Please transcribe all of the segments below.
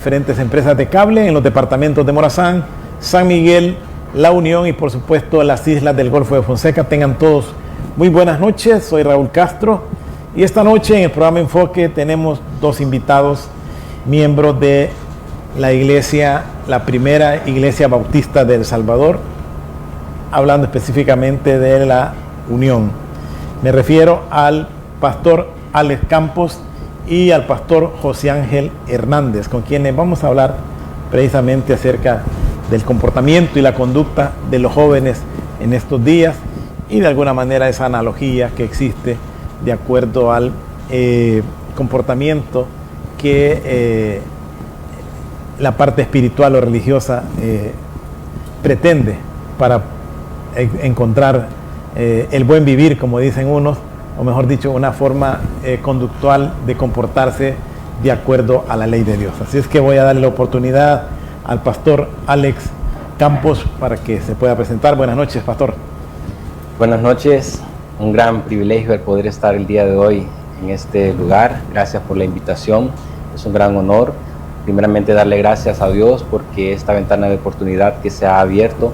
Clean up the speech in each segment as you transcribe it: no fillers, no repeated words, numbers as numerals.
Diferentes empresas de cable en los departamentos de Morazán, San Miguel, La Unión y por supuesto las islas del Golfo de Fonseca. Tengan todos muy buenas noches, soy Raúl Castro y esta noche en el programa Enfoque tenemos dos invitados, miembros de la iglesia, la primera iglesia bautista de El Salvador, hablando específicamente de La Unión. Me refiero al pastor Alex Campos y al pastor José Ángel Hernández, con quienes vamos a hablar precisamente acerca del comportamiento y la conducta de los jóvenes en estos días y de alguna manera esa analogía que existe de acuerdo al comportamiento que la parte espiritual o religiosa pretende para encontrar el buen vivir, como dicen unos, o mejor dicho, una forma conductual de comportarse de acuerdo a la ley de Dios. Así es que voy a darle la oportunidad al pastor Alex Campos para que se pueda presentar. Buenas noches, pastor. Buenas noches, un gran privilegio el poder estar el día de hoy en este lugar. Gracias por la invitación, es un gran honor. Primeramente darle gracias a Dios porque esta ventana de oportunidad que se ha abierto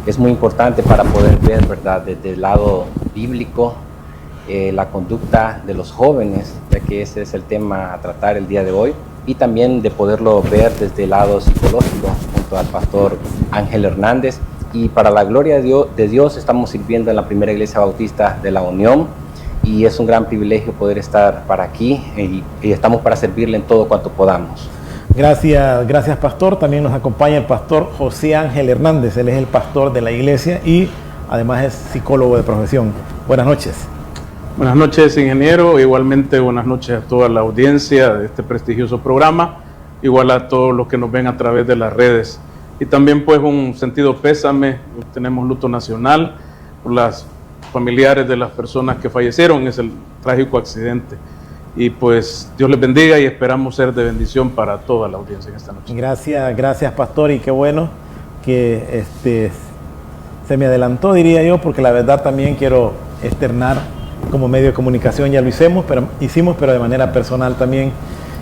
es muy importante para poder ver, ¿verdad?, desde el lado bíblico, la conducta de los jóvenes, ya que ese es el tema a tratar el día de hoy, y también de poderlo ver desde el lado psicológico junto al pastor Ángel Hernández. Y para la gloria de Dios estamos sirviendo en la primera iglesia bautista de La Unión y es un gran privilegio poder estar para aquí y estamos para servirle en todo cuanto podamos. Gracias pastor. También nos acompaña el pastor José Ángel Hernández. Él es el pastor de la iglesia y además es psicólogo de profesión. Buenas noches. Buenas noches, ingeniero. Igualmente buenas noches a toda la audiencia de este prestigioso programa, igual a todos los que nos ven a través de las redes. Y también pues un sentido pésame, tenemos luto nacional por las familiares de las personas que fallecieron en ese trágico accidente. Y pues Dios les bendiga y esperamos ser de bendición para toda la audiencia en esta noche. Gracias pastor, y qué bueno que se me adelantó, diría yo, porque la verdad también quiero externar como medio de comunicación, ya lo hicimos, pero de manera personal también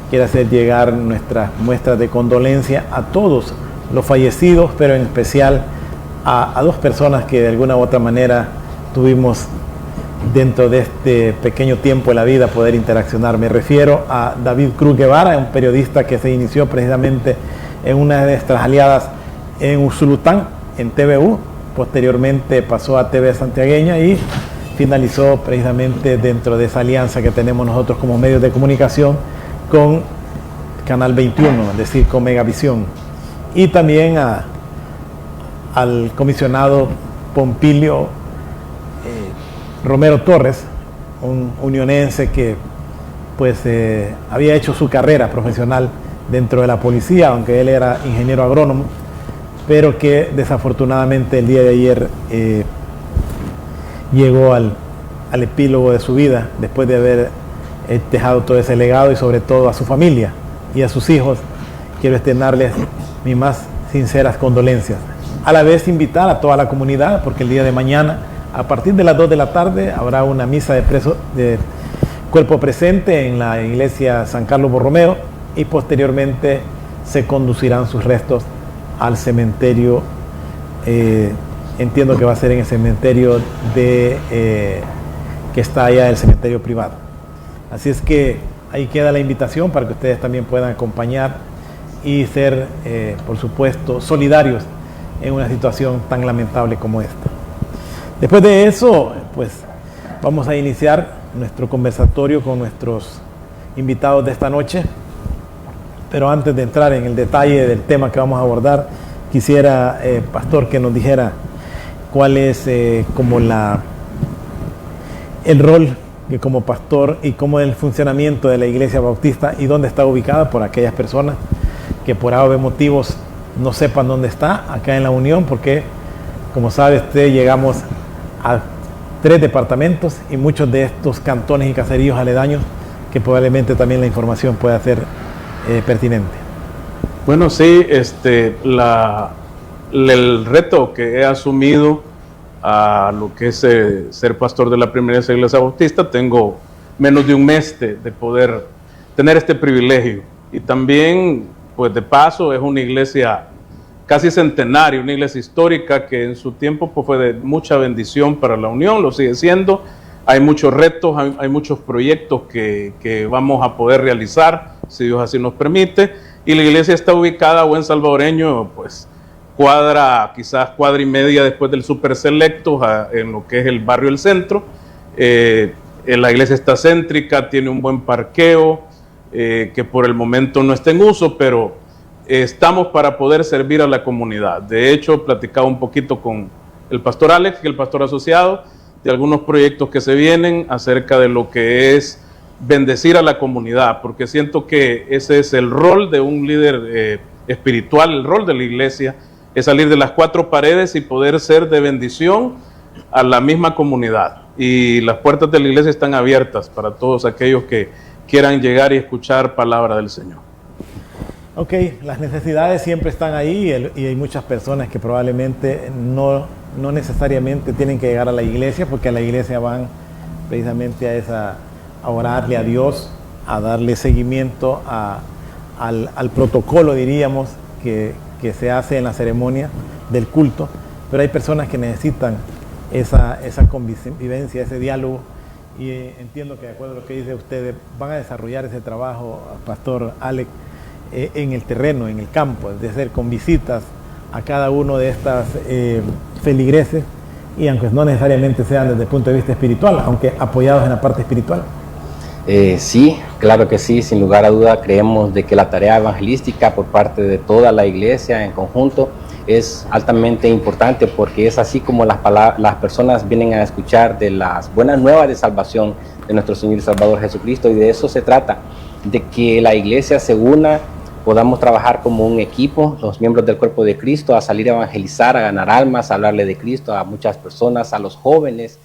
quiero hacer llegar nuestras muestras de condolencia a todos los fallecidos, pero en especial a dos personas que de alguna u otra manera tuvimos dentro de este pequeño tiempo de la vida poder interaccionar. Me refiero a David Cruz Guevara, un periodista que se inició precisamente en una de nuestras aliadas en Usulután, en TVU, posteriormente pasó a TV Santiagueña y finalizó precisamente dentro de esa alianza que tenemos nosotros como medios de comunicación con Canal 21, es decir, con Megavisión. Y también al comisionado Pompilio Romero Torres, un unionense que pues había hecho su carrera profesional dentro de la policía, aunque él era ingeniero agrónomo, pero que desafortunadamente el día de ayer llegó al epílogo de su vida después de haber dejado todo ese legado y sobre todo a su familia y a sus hijos. Quiero externarles mis más sinceras condolencias. A la vez invitar a toda la comunidad porque el día de mañana a partir de las 2 de la tarde habrá una misa de cuerpo presente en la iglesia San Carlos Borromeo y posteriormente se conducirán sus restos al cementerio. Entiendo que va a ser en el cementerio que está allá, el cementerio privado. Así es que ahí queda la invitación para que ustedes también puedan acompañar y ser, por supuesto, solidarios en una situación tan lamentable como esta. Después de eso, pues vamos a iniciar nuestro conversatorio con nuestros invitados de esta noche. Pero antes de entrar en el detalle del tema que vamos a abordar, quisiera, pastor, que nos dijera cuál es como el rol que como pastor y cómo es el funcionamiento de la iglesia bautista y dónde está ubicada por aquellas personas que por algún motivos no sepan dónde está, acá en La Unión, porque como sabe usted llegamos a 3 departamentos y muchos de estos cantones y caseríos aledaños que probablemente también la información pueda ser pertinente. Bueno, sí, el reto que he asumido a lo que es ser pastor de la primera iglesia bautista, tengo menos de un mes de poder tener este privilegio y también pues de paso es una iglesia casi centenaria, una iglesia histórica que en su tiempo pues, fue de mucha bendición para la Unión, lo sigue siendo. Hay muchos retos, hay muchos proyectos que vamos a poder realizar, si Dios así nos permite, y la iglesia está ubicada, buen salvadoreño, pues quizás cuadra y media después del Super Selecto, en lo que es el barrio El Centro. La iglesia está céntrica, tiene un buen parqueo, que por el momento no está en uso, pero estamos para poder servir a la comunidad. De hecho, platicaba un poquito con el pastor Alex, que es el pastor asociado, de algunos proyectos que se vienen acerca de lo que es bendecir a la comunidad, porque siento que ese es el rol de un líder espiritual, el rol de la iglesia, es salir de las cuatro paredes y poder ser de bendición a la misma comunidad. Y las puertas de la iglesia están abiertas para todos aquellos que quieran llegar y escuchar palabra del Señor. Ok, las necesidades siempre están ahí y hay muchas personas que probablemente no necesariamente tienen que llegar a la iglesia, porque a la iglesia van precisamente a orarle a Dios, a darle seguimiento al protocolo, diríamos, que se hace en la ceremonia del culto, pero hay personas que necesitan esa convivencia, ese diálogo, y entiendo que de acuerdo a lo que dice usted, van a desarrollar ese trabajo, Pastor Alex, en el terreno, en el campo, es decir, con visitas a cada uno de estas feligreses, y aunque no necesariamente sean desde el punto de vista espiritual, aunque apoyados en la parte espiritual. Sí, claro que sí, sin lugar a duda creemos de que la tarea evangelística por parte de toda la iglesia en conjunto es altamente importante, porque es así como las personas vienen a escuchar de las buenas nuevas de salvación de nuestro Señor y Salvador Jesucristo, y de eso se trata, de que la iglesia se una, podamos trabajar como un equipo, los miembros del cuerpo de Cristo, a salir a evangelizar, a ganar almas, a hablarle de Cristo a muchas personas, a los jóvenes.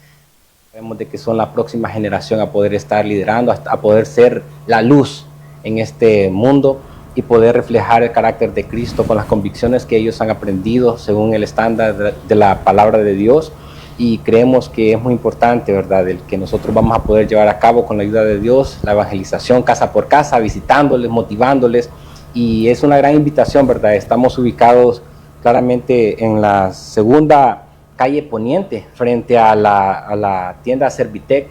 Sabemos de que son la próxima generación a poder estar liderando, a poder ser la luz en este mundo y poder reflejar el carácter de Cristo con las convicciones que ellos han aprendido según el estándar de la palabra de Dios. Y creemos que es muy importante, ¿verdad?, el que nosotros vamos a poder llevar a cabo con la ayuda de Dios la evangelización casa por casa, visitándoles, motivándoles, y es una gran invitación, ¿verdad? Estamos ubicados claramente en la segunda calle Poniente, frente a la tienda Servitec.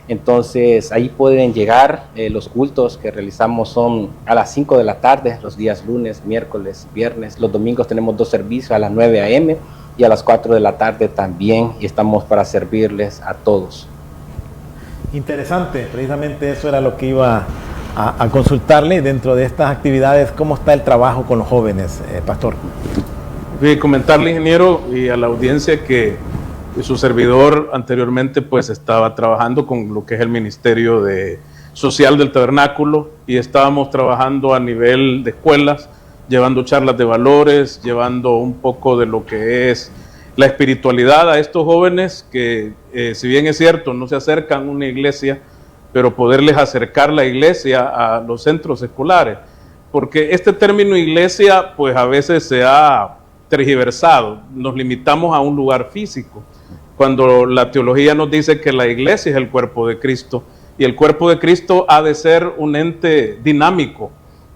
Entonces ahí pueden llegar. Los cultos que realizamos son a las 5 de la tarde, los días lunes, miércoles, viernes. Los domingos tenemos 2 servicios, a las 9 a.m. y a las 4 de la tarde también, y estamos para servirles a todos. Interesante, precisamente eso era lo que iba a consultarle dentro de estas actividades. ¿Cómo está el trabajo con los jóvenes, pastor? Comentarle, ingeniero, y a la audiencia que su servidor anteriormente pues estaba trabajando con lo que es el Ministerio Social del Tabernáculo, y estábamos trabajando a nivel de escuelas, llevando charlas de valores, llevando un poco de lo que es la espiritualidad a estos jóvenes que, si bien es cierto, no se acercan a una iglesia, pero poderles acercar la iglesia a los centros escolares, porque este término iglesia pues a veces se ha tergiversado, nos limitamos a un lugar físico, cuando la teología nos dice que la iglesia es el cuerpo de Cristo, y el cuerpo de Cristo ha de ser un ente dinámico.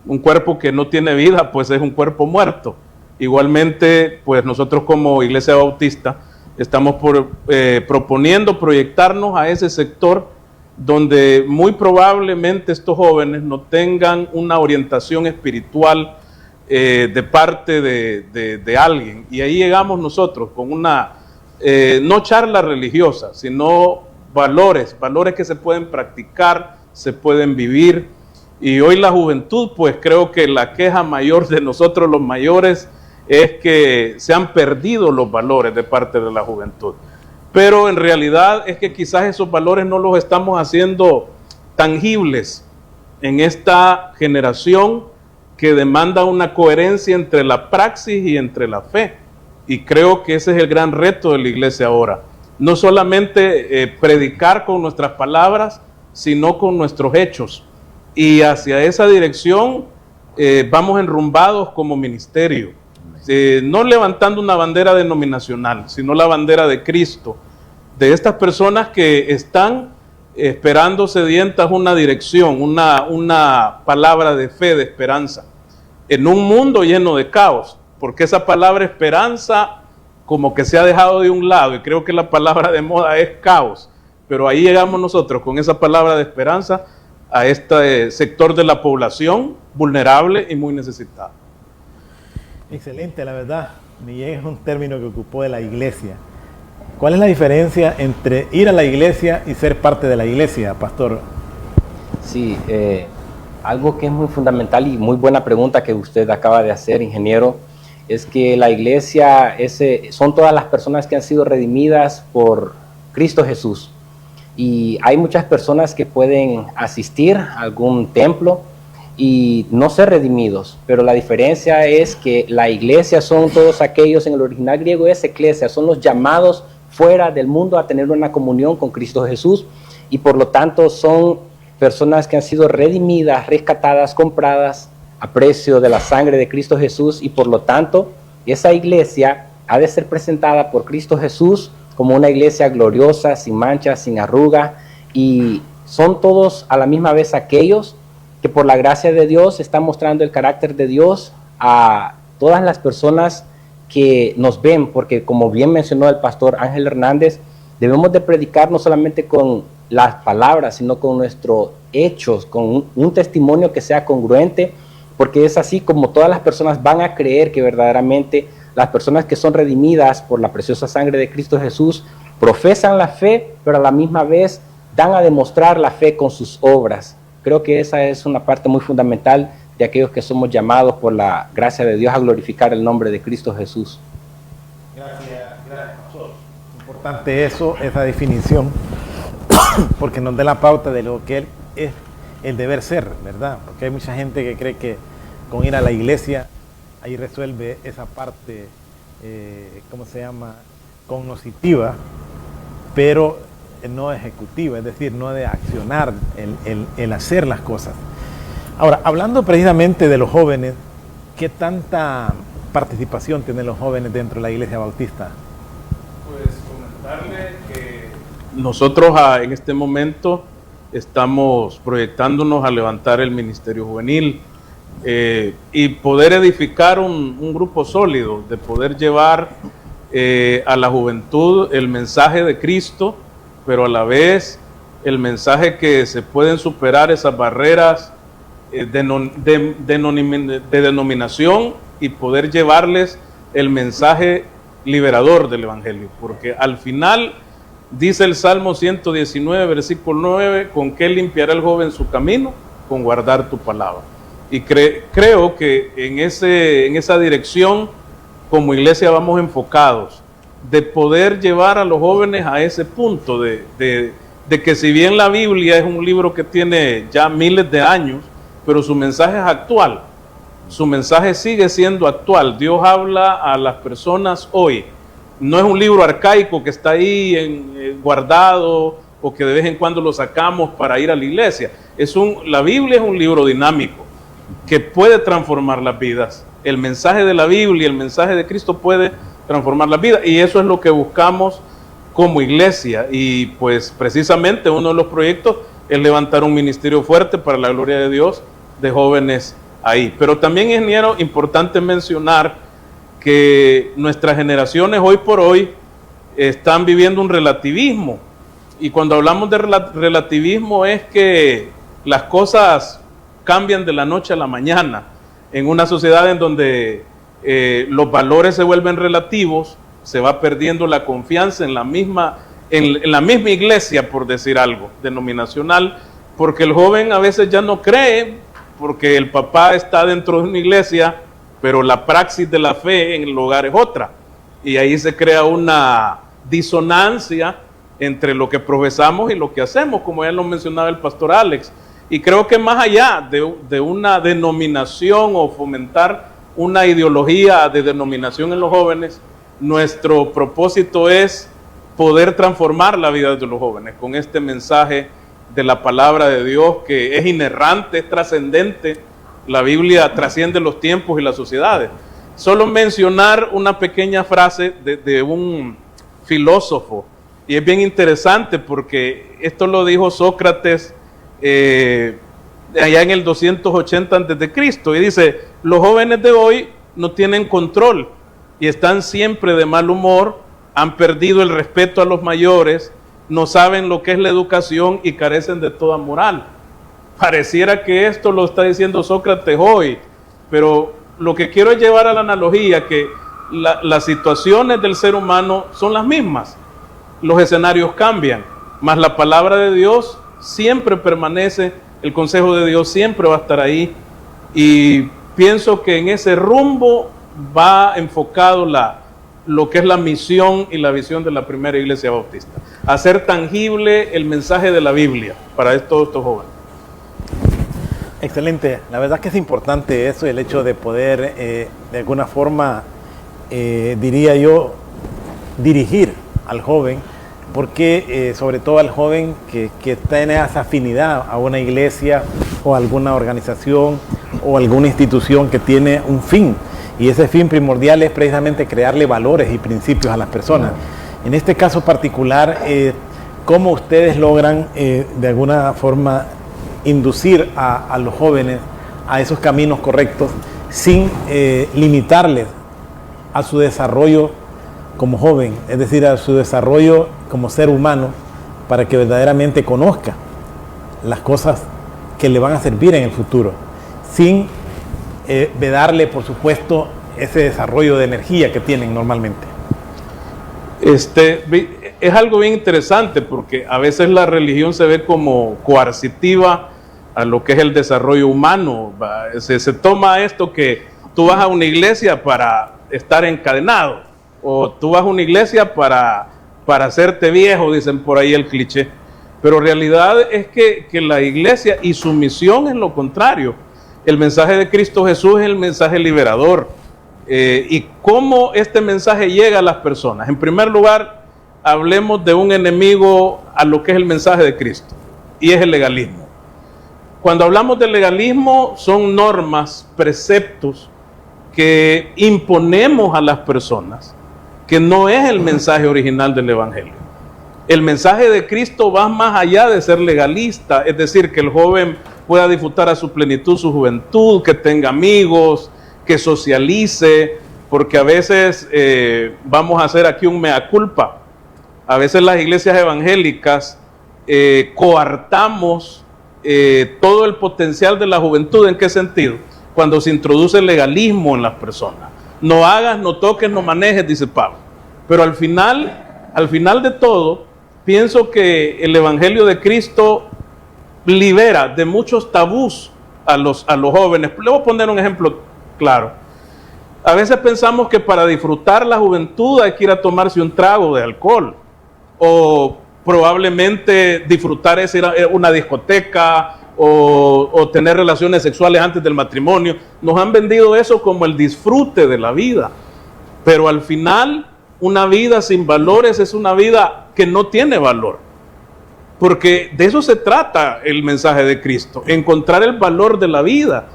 Un cuerpo que no tiene vida pues es un cuerpo muerto. Igualmente pues nosotros como Iglesia Bautista estamos proponiendo proyectarnos a ese sector donde muy probablemente estos jóvenes no tengan una orientación espiritual de parte de alguien, y ahí llegamos nosotros con una no charla religiosa, sino valores que se pueden practicar, se pueden vivir. Y hoy la juventud, pues creo que la queja mayor de nosotros los mayores es que se han perdido los valores de parte de la juventud, pero en realidad es que quizás esos valores no los estamos haciendo tangibles en esta generación que demanda una coherencia entre la praxis y entre la fe. Y creo que ese es el gran reto de la iglesia ahora. No solamente predicar con nuestras palabras, sino con nuestros hechos. Y hacia esa dirección vamos enrumbados como ministerio. No levantando una bandera denominacional, sino la bandera de Cristo. De estas personas que están esperando sedientas una dirección, una palabra de fe, de esperanza. en un mundo lleno de caos, porque esa palabra esperanza como que se ha dejado de un lado, y creo que la palabra de moda es caos, pero ahí llegamos nosotros con esa palabra de esperanza a este sector de la población vulnerable y muy necesitado. Excelente, la verdad. Miguel es un término que ocupó de la iglesia. ¿Cuál es la diferencia entre ir a la iglesia y ser parte de la iglesia, pastor? Sí, algo que es muy fundamental y muy buena pregunta que usted acaba de hacer, ingeniero, es que la iglesia son todas las personas que han sido redimidas por Cristo Jesús. Y hay muchas personas que pueden asistir a algún templo y no ser redimidos, pero la diferencia es que la iglesia son todos aquellos, en el original griego es eclesia, son los llamados fuera del mundo a tener una comunión con Cristo Jesús, y por lo tanto son personas que han sido redimidas, rescatadas, compradas a precio de la sangre de Cristo Jesús, y por lo tanto esa iglesia ha de ser presentada por Cristo Jesús como una iglesia gloriosa, sin mancha, sin arruga, y son todos a la misma vez aquellos que por la gracia de Dios están mostrando el carácter de Dios a todas las personas que nos ven, porque como bien mencionó el pastor Ángel Hernández, debemos de predicar no solamente con las palabras, sino con nuestros hechos, con un testimonio que sea congruente, porque es así como todas las personas van a creer que verdaderamente las personas que son redimidas por la preciosa sangre de Cristo Jesús profesan la fe, pero a la misma vez dan a demostrar la fe con sus obras. Creo que esa es una parte muy fundamental de aquellos que somos llamados por la gracia de Dios a glorificar el nombre de Cristo Jesús. Gracias, pastor. Importante eso, esa definición, porque nos da la pauta de lo que es el deber ser, ¿verdad? Porque hay mucha gente que cree que con ir a la iglesia ahí resuelve esa parte, ¿cómo se llama?, cognoscitiva, pero no ejecutiva, es decir, no de accionar, el hacer las cosas. Ahora, hablando precisamente de los jóvenes, ¿qué tanta participación tienen los jóvenes dentro de la Iglesia Bautista? Pues comentarle que nosotros en este momento estamos proyectándonos a levantar el ministerio juvenil y poder edificar un grupo sólido, de poder llevar a la juventud el mensaje de Cristo, pero a la vez el mensaje que se pueden superar esas barreras de denominación y poder llevarles el mensaje liberador del Evangelio, porque al final dice el Salmo 119, versículo 9, ¿con qué limpiará el joven su camino? Con guardar tu palabra. Y creo que en esa dirección como iglesia vamos enfocados, de poder llevar a los jóvenes a ese punto de que si bien la Biblia es un libro que tiene ya miles de años, pero su mensaje es actual, su mensaje sigue siendo actual. Dios habla a las personas hoy. No es un libro arcaico que está ahí guardado o que de vez en cuando lo sacamos para ir a la iglesia. La Biblia es un libro dinámico que puede transformar las vidas. El mensaje de la Biblia, el mensaje de Cristo puede transformar las vidas, y eso es lo que buscamos como iglesia. Y pues precisamente uno de los proyectos es levantar un ministerio fuerte para la gloria de Dios de jóvenes ahí. Pero también, ingeniero, importante mencionar que nuestras generaciones hoy por hoy están viviendo un relativismo, y cuando hablamos de relativismo es que las cosas cambian de la noche a la mañana en una sociedad en donde los valores se vuelven relativos, se va perdiendo la confianza en la misma iglesia, por decir algo, denominacional, porque el joven a veces ya no cree, porque el papá está dentro de una iglesia, pero la praxis de la fe en el hogar es otra, y ahí se crea una disonancia entre lo que profesamos y lo que hacemos, como ya lo mencionaba el pastor Alex. Y creo que más allá de una denominación o fomentar una ideología de denominación en los jóvenes, nuestro propósito es poder transformar la vida de los jóvenes con este mensaje de la palabra de Dios, que es inerrante, es trascendente. La Biblia trasciende los tiempos y las sociedades. Solo mencionar una pequeña frase de un filósofo, y es bien interesante porque esto lo dijo Sócrates allá en el 280 a.C., y dice: Los jóvenes de hoy no tienen control y están siempre de mal humor, han perdido el respeto a los mayores, no saben lo que es la educación y carecen de toda moral. Pareciera que esto lo está diciendo Sócrates hoy, pero lo que quiero es llevar a la analogía que las situaciones del ser humano son las mismas. Los escenarios cambian, mas la palabra de Dios siempre permanece, el consejo de Dios siempre va a estar ahí, y pienso que en ese rumbo va enfocado lo que es la misión y la visión de la primera iglesia bautista, hacer tangible el mensaje de la Biblia para todos estos jóvenes. Excelente, la verdad que es importante eso, el hecho de poder de alguna forma, diría yo, dirigir al joven, porque sobre todo al joven que tiene esa afinidad a una iglesia o alguna organización o alguna institución que tiene un fin, y ese fin primordial es precisamente crearle valores y principios a las personas. En este caso particular, ¿cómo ustedes logran de alguna forma inducir a los jóvenes a esos caminos correctos sin limitarles a su desarrollo como joven, es decir, a su desarrollo como ser humano, para que verdaderamente conozca las cosas que le van a servir en el futuro, sin vedarle, por supuesto, ese desarrollo de energía que tienen normalmente? Es algo bien interesante porque a veces la religión se ve como coercitiva a lo que es el desarrollo humano. Se toma esto que tú vas a una iglesia para estar encadenado, o tú vas a una iglesia para hacerte viejo, dicen por ahí el cliché, pero realidad es que la iglesia y su misión es lo contrario. El mensaje de Cristo Jesús es el mensaje liberador. ¿Y cómo este mensaje llega a las personas? En primer lugar, hablemos de un enemigo a lo que es el mensaje de Cristo, y es el legalismo. Cuando hablamos de legalismo, son normas, preceptos que imponemos a las personas, que no es el mensaje original del Evangelio. El mensaje de Cristo va más allá de ser legalista, es decir, que el joven pueda disfrutar a su plenitud su juventud, que tenga amigos, que socialice, porque a veces vamos a hacer aquí un mea culpa. A veces las iglesias evangélicas coartamos todo el potencial de la juventud. ¿En qué sentido? Cuando se introduce el legalismo en las personas. No hagas, no toques, no manejes, dice Pablo. Pero al final de todo, pienso que el Evangelio de Cristo libera de muchos tabús a los jóvenes. Le voy a poner un ejemplo claro. A veces pensamos que para disfrutar la juventud hay que ir a tomarse un trago de alcohol, o probablemente disfrutar es ir a una discoteca o tener relaciones sexuales antes del matrimonio. Nos han vendido eso como el disfrute de la vida, pero al final una vida sin valores es una vida que no tiene valor, porque de eso se trata el mensaje de Cristo, encontrar el valor de la vida.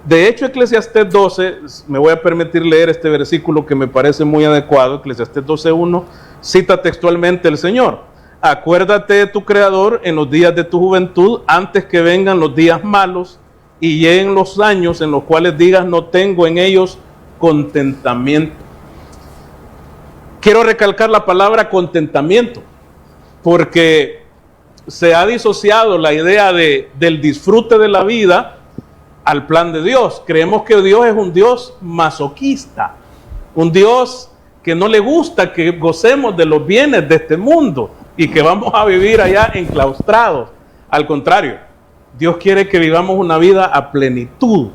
De hecho, Eclesiastés 12, me voy a permitir leer este versículo que me parece muy adecuado. Eclesiastés 12:1 cita textualmente el Señor: acuérdate de tu Creador en los días de tu juventud, antes que vengan los días malos y lleguen los años en los cuales digas, no tengo en ellos contentamiento. Quiero recalcar la palabra contentamiento, porque se ha disociado la idea del disfrute de la vida al plan de Dios. Creemos que Dios es un Dios masoquista, un Dios que no le gusta que gocemos de los bienes de este mundo y que vamos a vivir allá enclaustrados. Al contrario, Dios quiere que vivamos una vida a plenitud,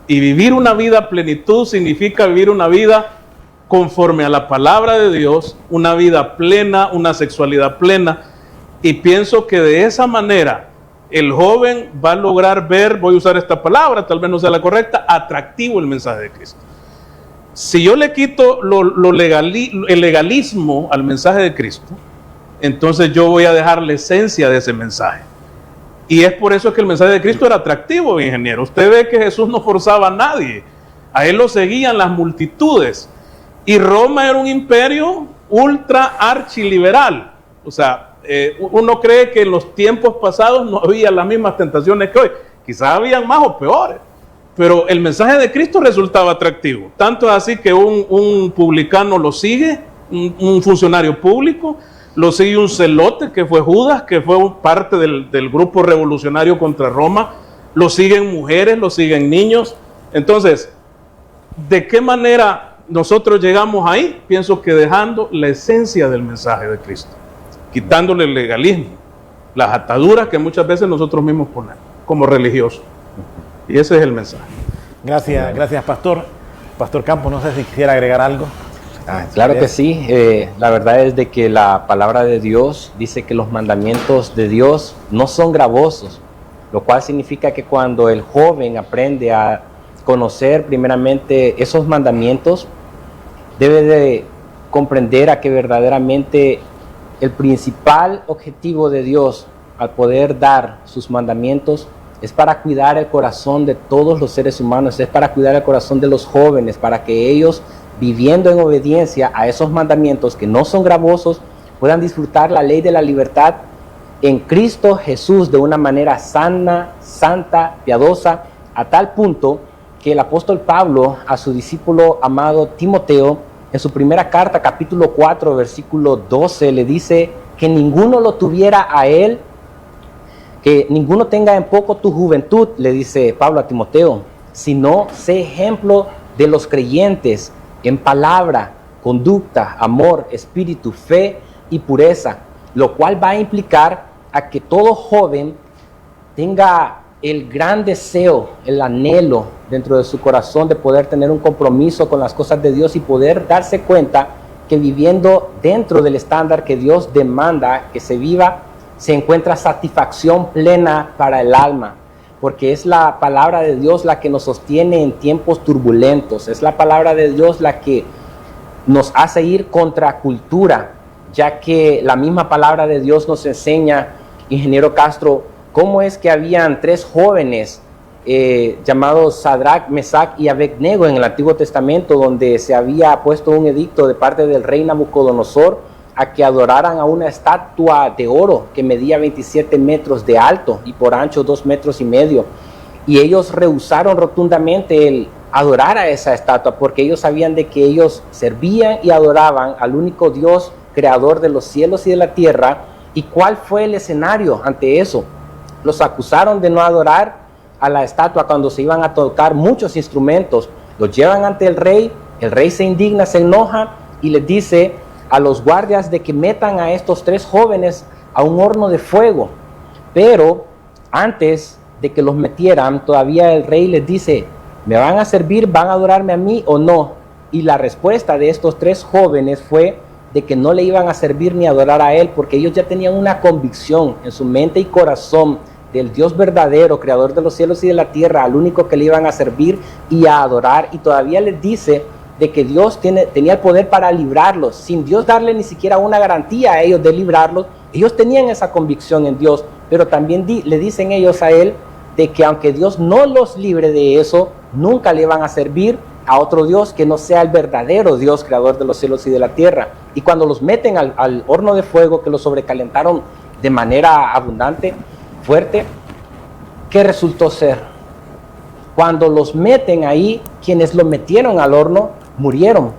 y vivir una vida a plenitud significa vivir una vida conforme a la palabra de Dios, una vida plena, una sexualidad plena, y pienso que de esa manera el joven va a lograr ver, voy a usar esta palabra, tal vez no sea la correcta, atractivo el mensaje de Cristo. Si yo le quito el legalismo al mensaje de Cristo, entonces yo voy a dejar la esencia de ese mensaje. Y es por eso que el mensaje de Cristo era atractivo, ingeniero. Usted ve que Jesús no forzaba a nadie, a él lo seguían las multitudes. Y Roma era un imperio ultra archiliberal. O sea, uno cree que en los tiempos pasados no había las mismas tentaciones que hoy. Quizás habían más o peores, pero el mensaje de Cristo resultaba atractivo. Tanto así que un publicano lo sigue, un funcionario público, lo sigue un celote que fue Judas, que fue parte del grupo revolucionario contra Roma, lo siguen mujeres, lo siguen niños. Entonces, ¿de qué manera nosotros llegamos ahí? Pienso que dejando la esencia del mensaje de Cristo, quitándole el legalismo, las ataduras que muchas veces nosotros mismos ponemos como religiosos. Y ese es el mensaje. Gracias, Pastor. Pastor Campos, no sé si quisiera agregar algo. Claro que sí. La verdad es de que la palabra de Dios dice que los mandamientos de Dios no son gravosos, lo cual significa que cuando el joven aprende a conocer primeramente esos mandamientos, debe de comprender a que verdaderamente el principal objetivo de Dios al poder dar sus mandamientos es para cuidar el corazón de todos los seres humanos, es para cuidar el corazón de los jóvenes, para que ellos, viviendo en obediencia a esos mandamientos que no son gravosos, puedan disfrutar la ley de la libertad en Cristo Jesús de una manera sana, santa, piadosa, a tal punto que el apóstol Pablo a su discípulo amado Timoteo, en su primera carta, capítulo 4, versículo 12, le dice que ninguno lo tuviera a él, que ninguno tenga en poco tu juventud, le dice Pablo a Timoteo, sino sé ejemplo de los creyentes en palabra, conducta, amor, espíritu, fe y pureza, lo cual va a implicar a que todo joven tenga el gran deseo, el anhelo dentro de su corazón de poder tener un compromiso con las cosas de Dios y poder darse cuenta que viviendo dentro del estándar que Dios demanda que se viva, se encuentra satisfacción plena para el alma, porque es la palabra de Dios la que nos sostiene en tiempos turbulentos, es la palabra de Dios la que nos hace ir contra cultura, ya que la misma palabra de Dios nos enseña, ingeniero Castro, cómo es que habían tres jóvenes llamados Sadrach, Mesach y Abednego en el Antiguo Testamento, donde se había puesto un edicto de parte del rey Nabucodonosor a que adoraran a una estatua de oro que medía 27 metros de alto y por ancho 2 metros y medio. Y ellos rehusaron rotundamente el adorar a esa estatua porque ellos sabían de que ellos servían y adoraban al único Dios creador de los cielos y de la tierra. ¿Y cuál fue el escenario ante eso? Los acusaron de no adorar a la estatua cuando se iban a tocar muchos instrumentos. Los llevan ante el rey se indigna, se enoja y les dice a los guardias de que metan a estos tres jóvenes a un horno de fuego. Pero antes de que los metieran, todavía el rey les dice, ¿me van a servir, van a adorarme a mí o no? Y la respuesta de estos tres jóvenes fue de que no le iban a servir ni adorar a él, porque ellos ya tenían una convicción en su mente y corazón del Dios verdadero, creador de los cielos y de la tierra, al único que le iban a servir y a adorar. Y todavía les dice de que Dios tenía el poder para librarlos, sin Dios darle ni siquiera una garantía a ellos de librarlos. Ellos tenían esa convicción en Dios, pero también le dicen ellos a él de que aunque Dios no los libre de eso, nunca le van a servir a otro Dios que no sea el verdadero Dios, creador de los cielos y de la tierra. Y cuando los meten al horno de fuego, que los sobrecalentaron de manera abundante, fuerte, ¿qué resultó ser? Cuando los meten ahí, quienes lo metieron al horno murieron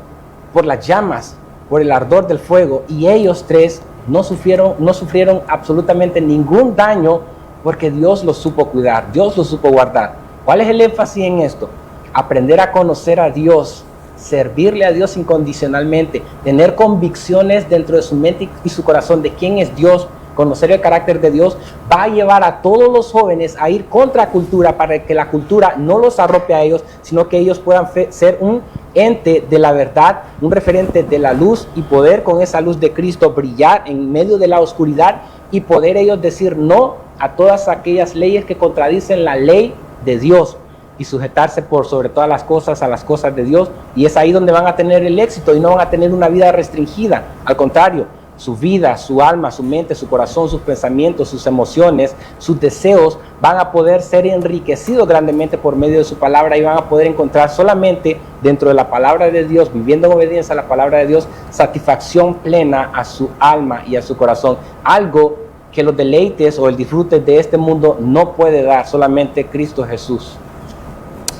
por las llamas, por el ardor del fuego, y ellos tres no sufrieron absolutamente ningún daño porque Dios los supo cuidar, Dios los supo guardar. ¿Cuál es el énfasis en esto? Aprender a conocer a Dios, servirle a Dios incondicionalmente, tener convicciones dentro de su mente y su corazón de quién es Dios, conocer el carácter de Dios, va a llevar a todos los jóvenes a ir contra cultura para que la cultura no los arrope a ellos, sino que ellos puedan ser un ente de la verdad, un referente de la luz y poder con esa luz de Cristo brillar en medio de la oscuridad y poder ellos decir no a todas aquellas leyes que contradicen la ley de Dios y sujetarse por sobre todas las cosas a las cosas de Dios. Y es ahí donde van a tener el éxito y no van a tener una vida restringida. Al contrario, su vida, su alma, su mente, su corazón, sus pensamientos, sus emociones, sus deseos van a poder ser enriquecidos grandemente por medio de su palabra y van a poder encontrar solamente dentro de la palabra de Dios, viviendo en obediencia a la palabra de Dios, satisfacción plena a su alma y a su corazón. Algo que los deleites o el disfrute de este mundo no puede dar, solamente Cristo Jesús.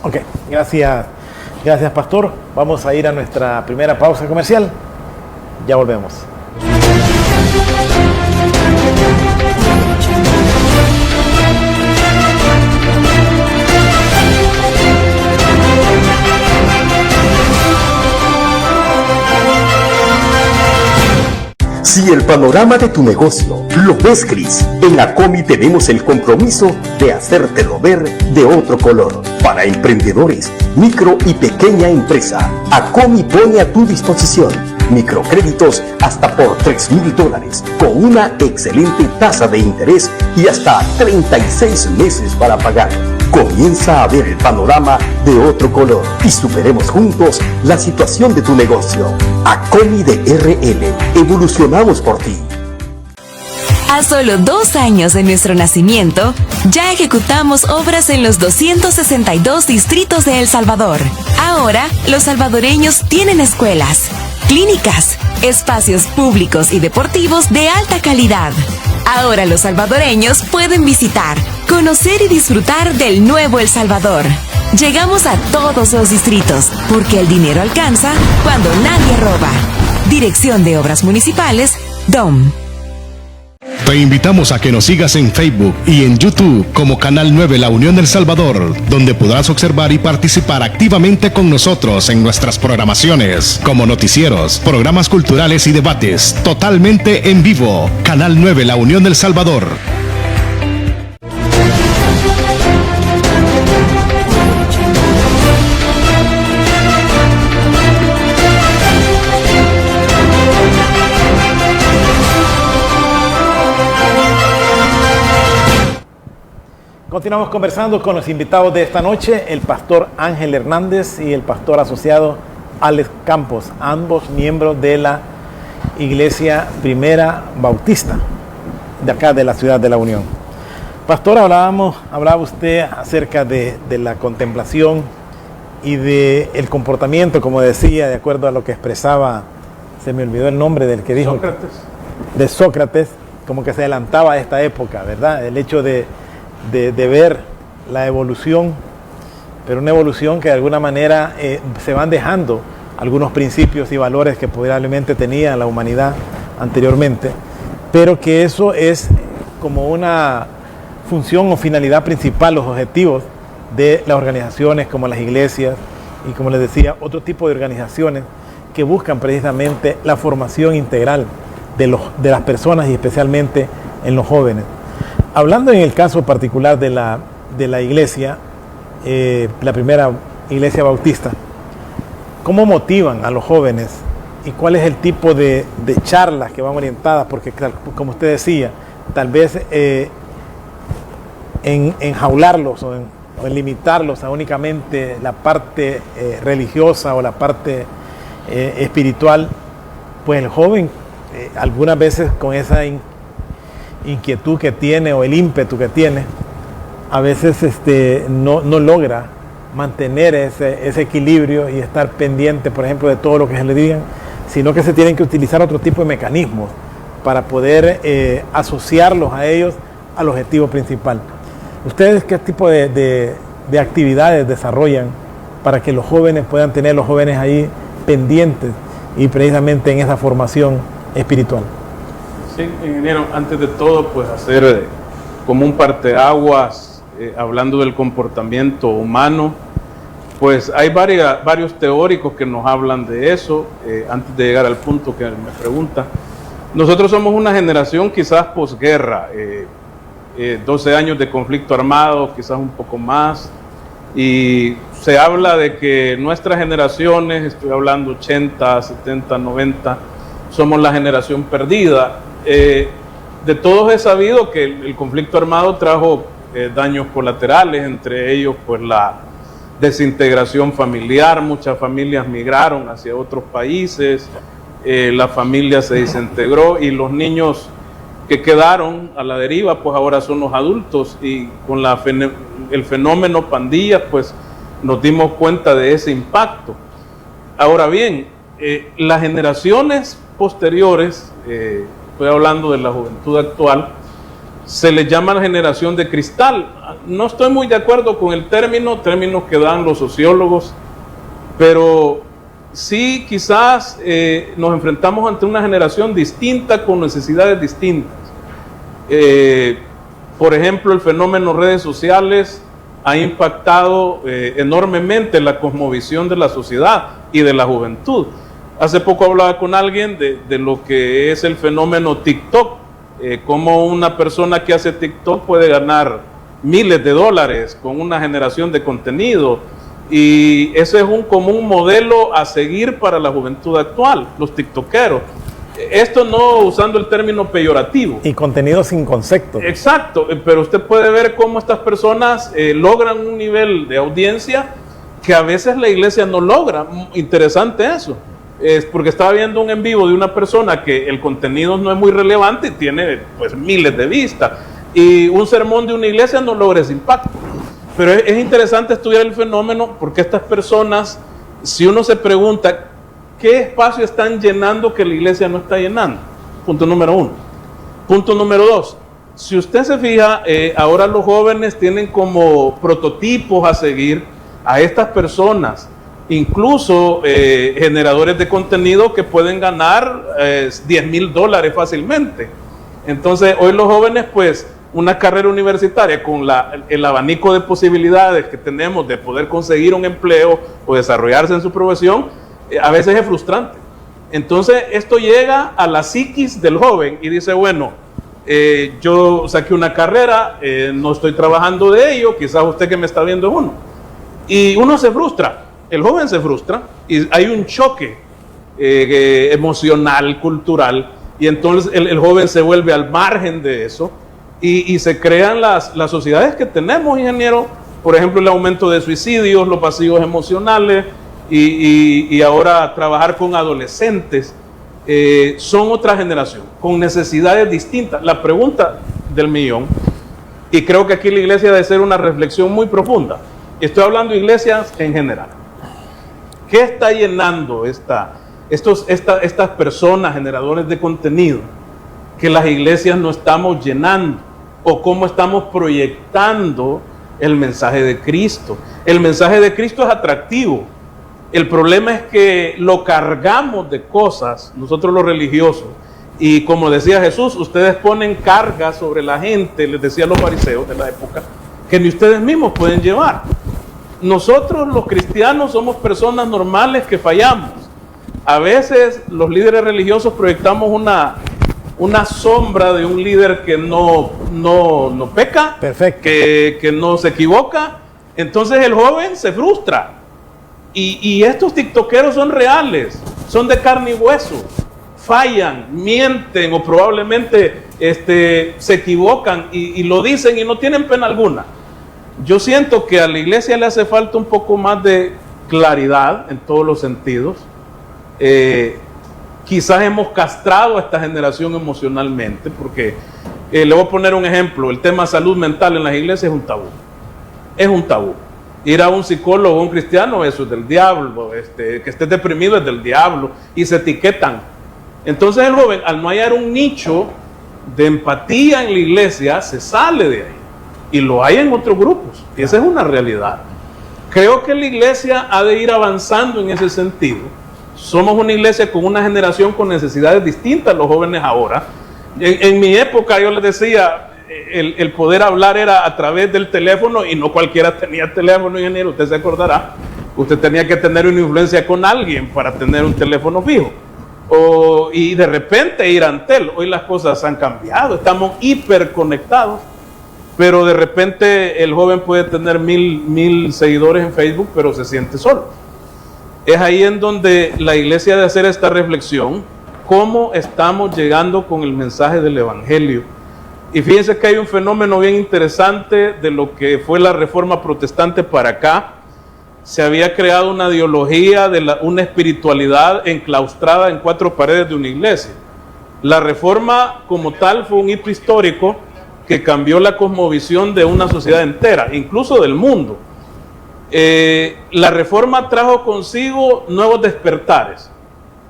Ok, gracias, gracias pastor. Vamos a ir a nuestra primera pausa comercial. Ya volvemos. Si el panorama de tu negocio lo ves gris, en ACOMI tenemos el compromiso de hacértelo ver de otro color. Para emprendedores, micro y pequeña empresa, ACOMI pone a tu disposición microcréditos hasta por $3,000 con una excelente tasa de interés y hasta 36 meses para pagar. Comienza a ver el panorama de otro color y superemos juntos la situación de tu negocio. ACOMI de RL, evolucionamos por ti. A solo 2 años de nuestro nacimiento, ya ejecutamos obras en los 262 distritos de El Salvador. Ahora, los salvadoreños tienen escuelas, clínicas, espacios públicos y deportivos de alta calidad. Ahora los salvadoreños pueden visitar, conocer y disfrutar del nuevo El Salvador. Llegamos a todos los distritos, porque el dinero alcanza cuando nadie roba. Dirección de Obras Municipales, DOM. Te invitamos a que nos sigas en Facebook y en YouTube como Canal 9 La Unión del Salvador, donde podrás observar y participar activamente con nosotros en nuestras programaciones, como noticieros, programas culturales y debates, totalmente en vivo. Canal 9 La Unión del Salvador. Continuamos conversando con los invitados de esta noche, el pastor Ángel Hernández y el pastor asociado Alex Campos, ambos miembros de la Iglesia Primera Bautista, de acá de la ciudad de La Unión. Pastor, hablaba usted acerca de la contemplación y del comportamiento, como decía, de acuerdo a lo que expresaba, se me olvidó el nombre del que dijo. Sócrates. De Sócrates, como que se adelantaba a esta época, ¿verdad? El hecho de ver la evolución, pero una evolución que de alguna manera se van dejando algunos principios y valores que probablemente tenía la humanidad anteriormente, pero que eso es como una función o finalidad principal, los objetivos de las organizaciones como las iglesias y, como les decía, otro tipo de organizaciones que buscan precisamente la formación integral de las personas y especialmente en los jóvenes. Hablando en el caso particular de la iglesia, la primera iglesia bautista, ¿cómo motivan a los jóvenes y cuál es el tipo de charlas que van orientadas? Porque, como usted decía, tal vez enjaularlos o en limitarlos a únicamente la parte religiosa o la parte espiritual, pues el joven algunas veces con esa inquietud que tiene o el ímpetu que tiene, a veces no logra mantener ese equilibrio y estar pendiente, por ejemplo, de todo lo que se le digan, sino que se tienen que utilizar otro tipo de mecanismos para poder asociarlos a ellos al objetivo principal. ¿Ustedes qué tipo de actividades desarrollan para que los jóvenes puedan tener los jóvenes ahí pendientes y precisamente en esa formación espiritual? Sí, ingeniero, antes de todo, pues hacer como un parteaguas, hablando del comportamiento humano, pues hay varios teóricos que nos hablan de eso. Antes de llegar al punto que me pregunta, nosotros somos una generación quizás posguerra, 12 años de conflicto armado, quizás un poco más, y se habla de que nuestras generaciones, estoy hablando 80, 70, 90, somos la generación perdida. De todos he sabido que el conflicto armado trajo daños colaterales, entre ellos pues la desintegración familiar, muchas familias migraron hacia otros países, la familia se desintegró y los niños que quedaron a la deriva pues ahora son los adultos, y con el fenómeno pandillas pues nos dimos cuenta de ese impacto. Ahora bien, las generaciones posteriores, estoy hablando de la juventud actual, se les llama la generación de cristal. No estoy muy de acuerdo con el término que dan los sociólogos, pero sí quizás nos enfrentamos ante una generación distinta con necesidades distintas. Por ejemplo, el fenómeno redes sociales ha impactado enormemente la cosmovisión de la sociedad y de la juventud. Hace poco hablaba con alguien de lo que es el fenómeno TikTok, cómo una persona que hace TikTok puede ganar miles de dólares con una generación de contenido, y ese es un común modelo a seguir para la juventud actual, los tiktokeros. Esto no usando el término peyorativo. Y contenido sin concepto. Exacto, pero usted puede ver cómo estas personas logran un nivel de audiencia que a veces la iglesia no logra. Interesante eso. Es porque estaba viendo un en vivo de una persona que el contenido no es muy relevante y tiene pues miles de vistas. Y un sermón de una iglesia no logra ese impacto. Pero es interesante estudiar el fenómeno porque estas personas, si uno se pregunta, ¿qué espacio están llenando que la iglesia no está llenando? Punto número 1. Punto número 2. Si usted se fija, ahora los jóvenes tienen como prototipos a seguir a estas personas, incluso generadores de contenido que pueden ganar $10,000 fácilmente. Entonces, hoy los jóvenes, pues, una carrera universitaria con el abanico de posibilidades que tenemos de poder conseguir un empleo o desarrollarse en su profesión, a veces es frustrante. Entonces esto llega a la psiquis del joven y dice, bueno, yo saqué una carrera, no estoy trabajando de ello, quizás usted que me está viendo es uno. Y uno se frustra, el joven se frustra y hay un choque emocional, cultural, y entonces el joven se vuelve al margen de eso y se crean las sociedades que tenemos, ingeniero, por ejemplo el aumento de suicidios, los vacíos emocionales, y ahora trabajar con adolescentes. Son otra generación, con necesidades distintas. La pregunta del millón, y creo que aquí la iglesia debe ser una reflexión muy profunda, estoy hablando de iglesias en general, ¿qué está llenando estas personas generadores de contenido que las iglesias no estamos llenando? ¿O cómo estamos proyectando el mensaje de Cristo? El mensaje de Cristo es atractivo. El problema es que lo cargamos de cosas, nosotros los religiosos, y como decía Jesús, ustedes ponen cargas sobre la gente, les decía a los fariseos de la época, que ni ustedes mismos pueden llevar. Nosotros los cristianos somos personas normales que fallamos. A veces los líderes religiosos proyectamos una sombra de un líder que no peca, que no se equivoca. Entonces el joven se frustra. Y estos tiktokeros son reales, son de carne y hueso, fallan, mienten o probablemente se equivocan y lo dicen y no tienen pena alguna. Yo siento que a la iglesia le hace falta un poco más de claridad en todos los sentidos. Quizás hemos castrado a esta generación emocionalmente, porque le voy a poner un ejemplo, el tema salud mental en las iglesias es un tabú. Es un tabú. Ir a un psicólogo, un cristiano, eso es del diablo, que estés deprimido es del diablo, y se etiquetan. Entonces el joven, al no hallar un nicho de empatía en la iglesia, se sale de ahí, y lo hay en otros grupos, y esa es una realidad. Creo que la iglesia ha de ir avanzando en ese sentido. Somos una iglesia con una generación con necesidades distintas, los jóvenes ahora. En mi época yo les decía, el poder hablar era a través del teléfono, y no cualquiera tenía teléfono, ingeniero, usted se acordará. Usted tenía que tener una influencia con alguien para tener un teléfono fijo. Y de repente ir a Antel. Hoy las cosas han cambiado, estamos hiperconectados, pero de repente el joven puede tener mil seguidores en Facebook, pero se siente solo. Es ahí en donde la iglesia debe hacer esta reflexión, cómo estamos llegando con el mensaje del evangelio. Y fíjense que hay un fenómeno bien interesante de lo que fue la reforma protestante para acá. Se había creado una ideología de una espiritualidad enclaustrada en 4 paredes de una iglesia. La reforma como tal fue un hito histórico que cambió la cosmovisión de una sociedad entera, incluso del mundo. La reforma trajo consigo nuevos despertares,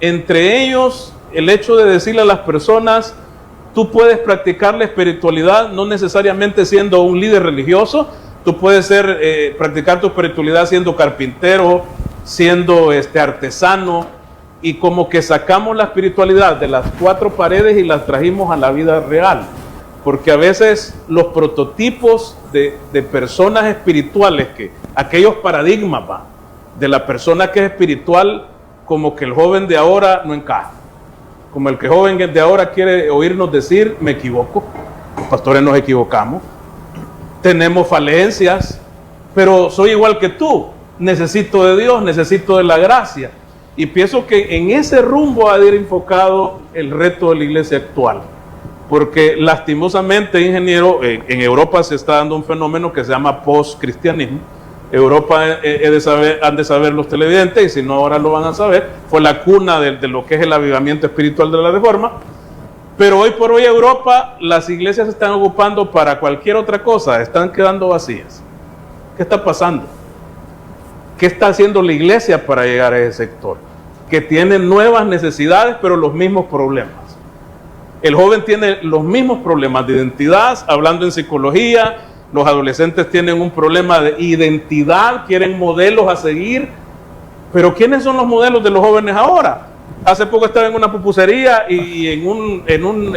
entre ellos el hecho de decirle a las personas, Tú puedes practicar la espiritualidad no necesariamente siendo un líder religioso. Tú puedes practicar tu espiritualidad siendo carpintero, siendo artesano, y como que sacamos la espiritualidad de las cuatro paredes y las trajimos a la vida real. Porque a veces los prototipos de personas espirituales, aquellos paradigmas de la persona que es espiritual, como que el joven de ahora no encaja. Como el joven de ahora quiere oírnos decir, me equivoco, los pastores nos equivocamos, tenemos falencias, pero soy igual que tú, necesito de Dios, necesito de la gracia. Y pienso que en ese rumbo ha de ir enfocado el reto de la iglesia actual. Porque lastimosamente, ingeniero, en Europa se está dando un fenómeno que se llama post-cristianismo. Europa, han de saber los televidentes, y si no ahora lo van a saber, fue la cuna de lo que es el avivamiento espiritual de la Reforma. Pero hoy por hoy Europa, las iglesias se están ocupando para cualquier otra cosa, están quedando vacías. ¿Qué está pasando? ¿Qué está haciendo la iglesia para llegar a ese sector? Que tiene nuevas necesidades, pero los mismos problemas. El joven tiene los mismos problemas de identidad, hablando en psicología. Los adolescentes tienen un problema de identidad, quieren modelos a seguir. Pero ¿quiénes son los modelos de los jóvenes ahora? Hace poco estaba en una pupusería y en un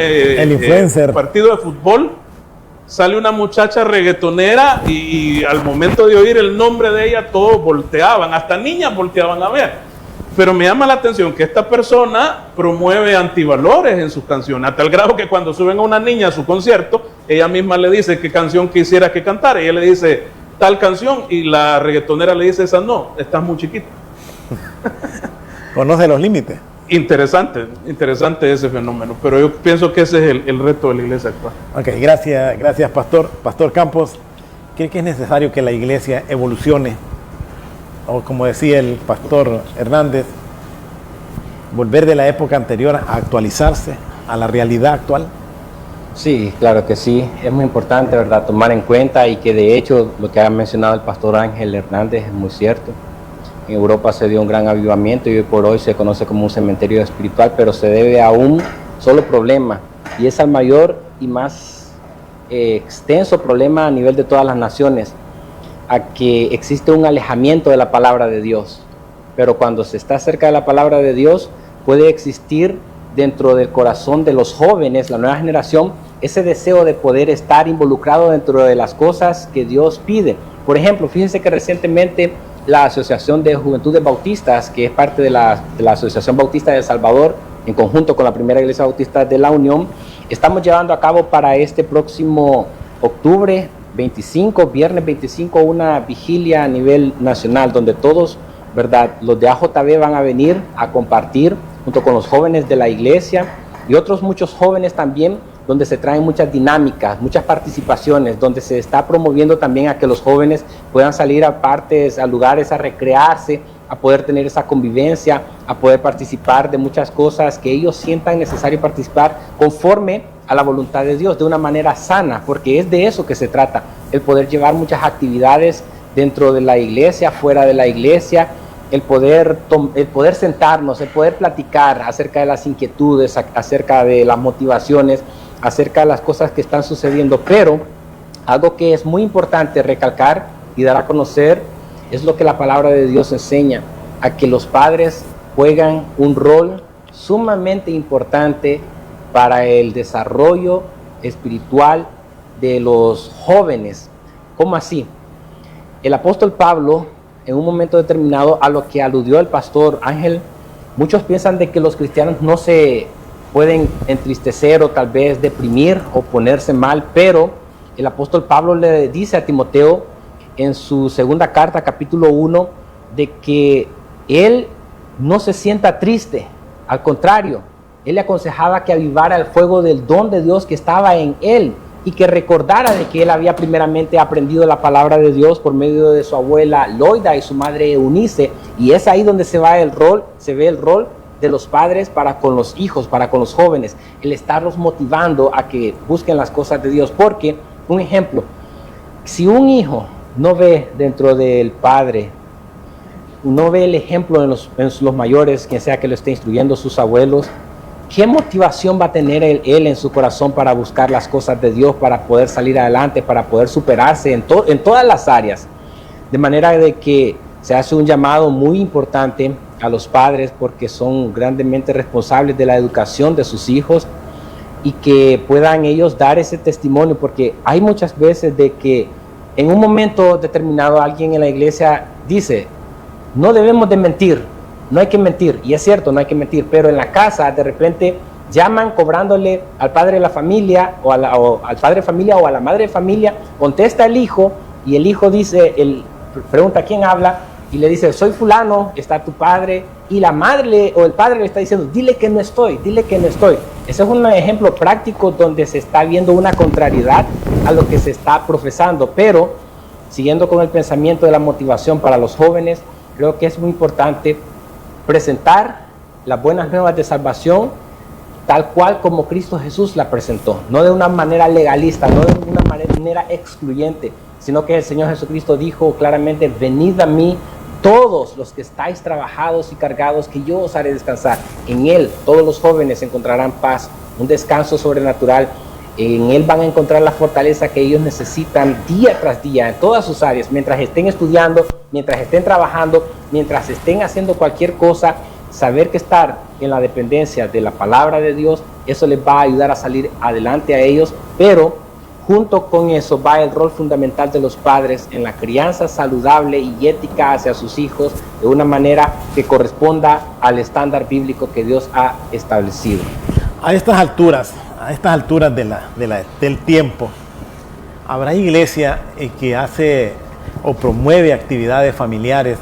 partido de fútbol sale una muchacha reggaetonera y al momento de oír el nombre de ella todos volteaban, hasta niñas volteaban a ver. Pero me llama la atención que esta persona promueve antivalores en sus canciones, a tal grado que cuando suben a una niña a su concierto, ella misma le dice qué canción quisiera que cantara. Ella le dice tal canción y la reggaetonera le dice esa no, estás muy chiquita. Conoce los límites. Interesante ese fenómeno, pero yo pienso que ese es el reto de la iglesia actual. Ok, gracias Pastor. Pastor Campos, ¿cree que es necesario que la iglesia evolucione? O como decía el Pastor Hernández, volver de la época anterior a actualizarse a la realidad actual. Sí, claro que sí, es muy importante, ¿verdad?, tomar en cuenta, y que de hecho lo que ha mencionado el Pastor Ángel Hernández es muy cierto. En Europa se dio un gran avivamiento y hoy por hoy se conoce como un cementerio espiritual, pero se debe a un solo problema, y es al mayor y más extenso problema a nivel de todas las naciones, a que existe un alejamiento de la palabra de Dios. Pero cuando se está cerca de la palabra de Dios, puede existir dentro del corazón de los jóvenes, la nueva generación, ese deseo de poder estar involucrado dentro de las cosas que Dios pide. Por ejemplo, fíjense que recientemente la Asociación de Juventudes Bautistas, que es parte de la Asociación Bautista de El Salvador, en conjunto con la Primera Iglesia Bautista de la Unión, estamos llevando a cabo para este próximo octubre 25, viernes 25, una vigilia a nivel nacional, donde todos, ¿verdad?, los de AJB van a venir a compartir junto con los jóvenes de la iglesia y otros muchos jóvenes también, donde se traen muchas dinámicas, muchas participaciones, donde se está promoviendo también a que los jóvenes puedan salir a partes, a lugares, a recrearse, a poder tener esa convivencia, a poder participar de muchas cosas que ellos sientan necesario participar conforme a la voluntad de Dios, de una manera sana, porque es de eso que se trata, el poder llevar muchas actividades dentro de la iglesia, fuera de la iglesia, el poder sentarnos, el poder platicar acerca de las inquietudes, acerca de las motivaciones, acerca de las cosas que están sucediendo. Pero algo que es muy importante recalcar y dar a conocer es lo que la palabra de Dios enseña, a que los padres juegan un rol sumamente importante para el desarrollo espiritual de los jóvenes. ¿Cómo así? El apóstol Pablo, en un momento determinado, a lo que aludió el pastor Ángel, muchos piensan de que los cristianos no se pueden entristecer o tal vez deprimir o ponerse mal, pero el apóstol Pablo le dice a Timoteo en su segunda carta, capítulo 1, de que él no se sienta triste, al contrario, él le aconsejaba que avivara el fuego del don de Dios que estaba en él y que recordara de que él había primeramente aprendido la palabra de Dios por medio de su abuela Loida y su madre Eunice, y es ahí donde se ve el rol de los padres para con los hijos, para con los jóvenes, el estarlos motivando a que busquen las cosas de Dios. Porque, un ejemplo, si un hijo no ve dentro del padre, no ve el ejemplo en los mayores, quien sea que lo esté instruyendo, sus abuelos, ¿qué motivación va a tener él en su corazón para buscar las cosas de Dios, para poder salir adelante, para poder superarse en todas las áreas? De manera de que se hace un llamado muy importante a los padres, porque son grandemente responsables de la educación de sus hijos, y que puedan ellos dar ese testimonio, porque hay muchas veces de que en un momento determinado alguien en la iglesia dice, no debemos de mentir, no hay que mentir, y es cierto, no hay que mentir, pero en la casa de repente llaman cobrándole al padre de la familia o al padre de familia o a la madre de familia, contesta el hijo, y el hijo dice, pregunta quién habla, y le dice, soy fulano, está tu padre, y la madre o el padre le está diciendo, dile que no estoy, dile que no estoy. Ese es un ejemplo práctico donde se está viendo una contrariedad a lo que se está profesando, pero siguiendo con el pensamiento de la motivación para los jóvenes, creo que es muy importante presentar las buenas nuevas de salvación tal cual como Cristo Jesús la presentó, no de una manera legalista, no de una manera excluyente, sino que el Señor Jesucristo dijo claramente, venid a mí todos los que estáis trabajados y cargados, que yo os haré descansar. En Él todos los jóvenes encontrarán paz, un descanso sobrenatural. En Él van a encontrar la fortaleza que ellos necesitan día tras día, en todas sus áreas, mientras estén estudiando, mientras estén trabajando, mientras estén haciendo cualquier cosa. Saber que estar en la dependencia de la palabra de Dios, eso les va a ayudar a salir adelante a ellos, pero junto con eso va el rol fundamental de los padres en la crianza saludable y ética hacia sus hijos de una manera que corresponda al estándar bíblico que Dios ha establecido. A estas alturas del tiempo, habrá iglesia que hace o promueve actividades familiares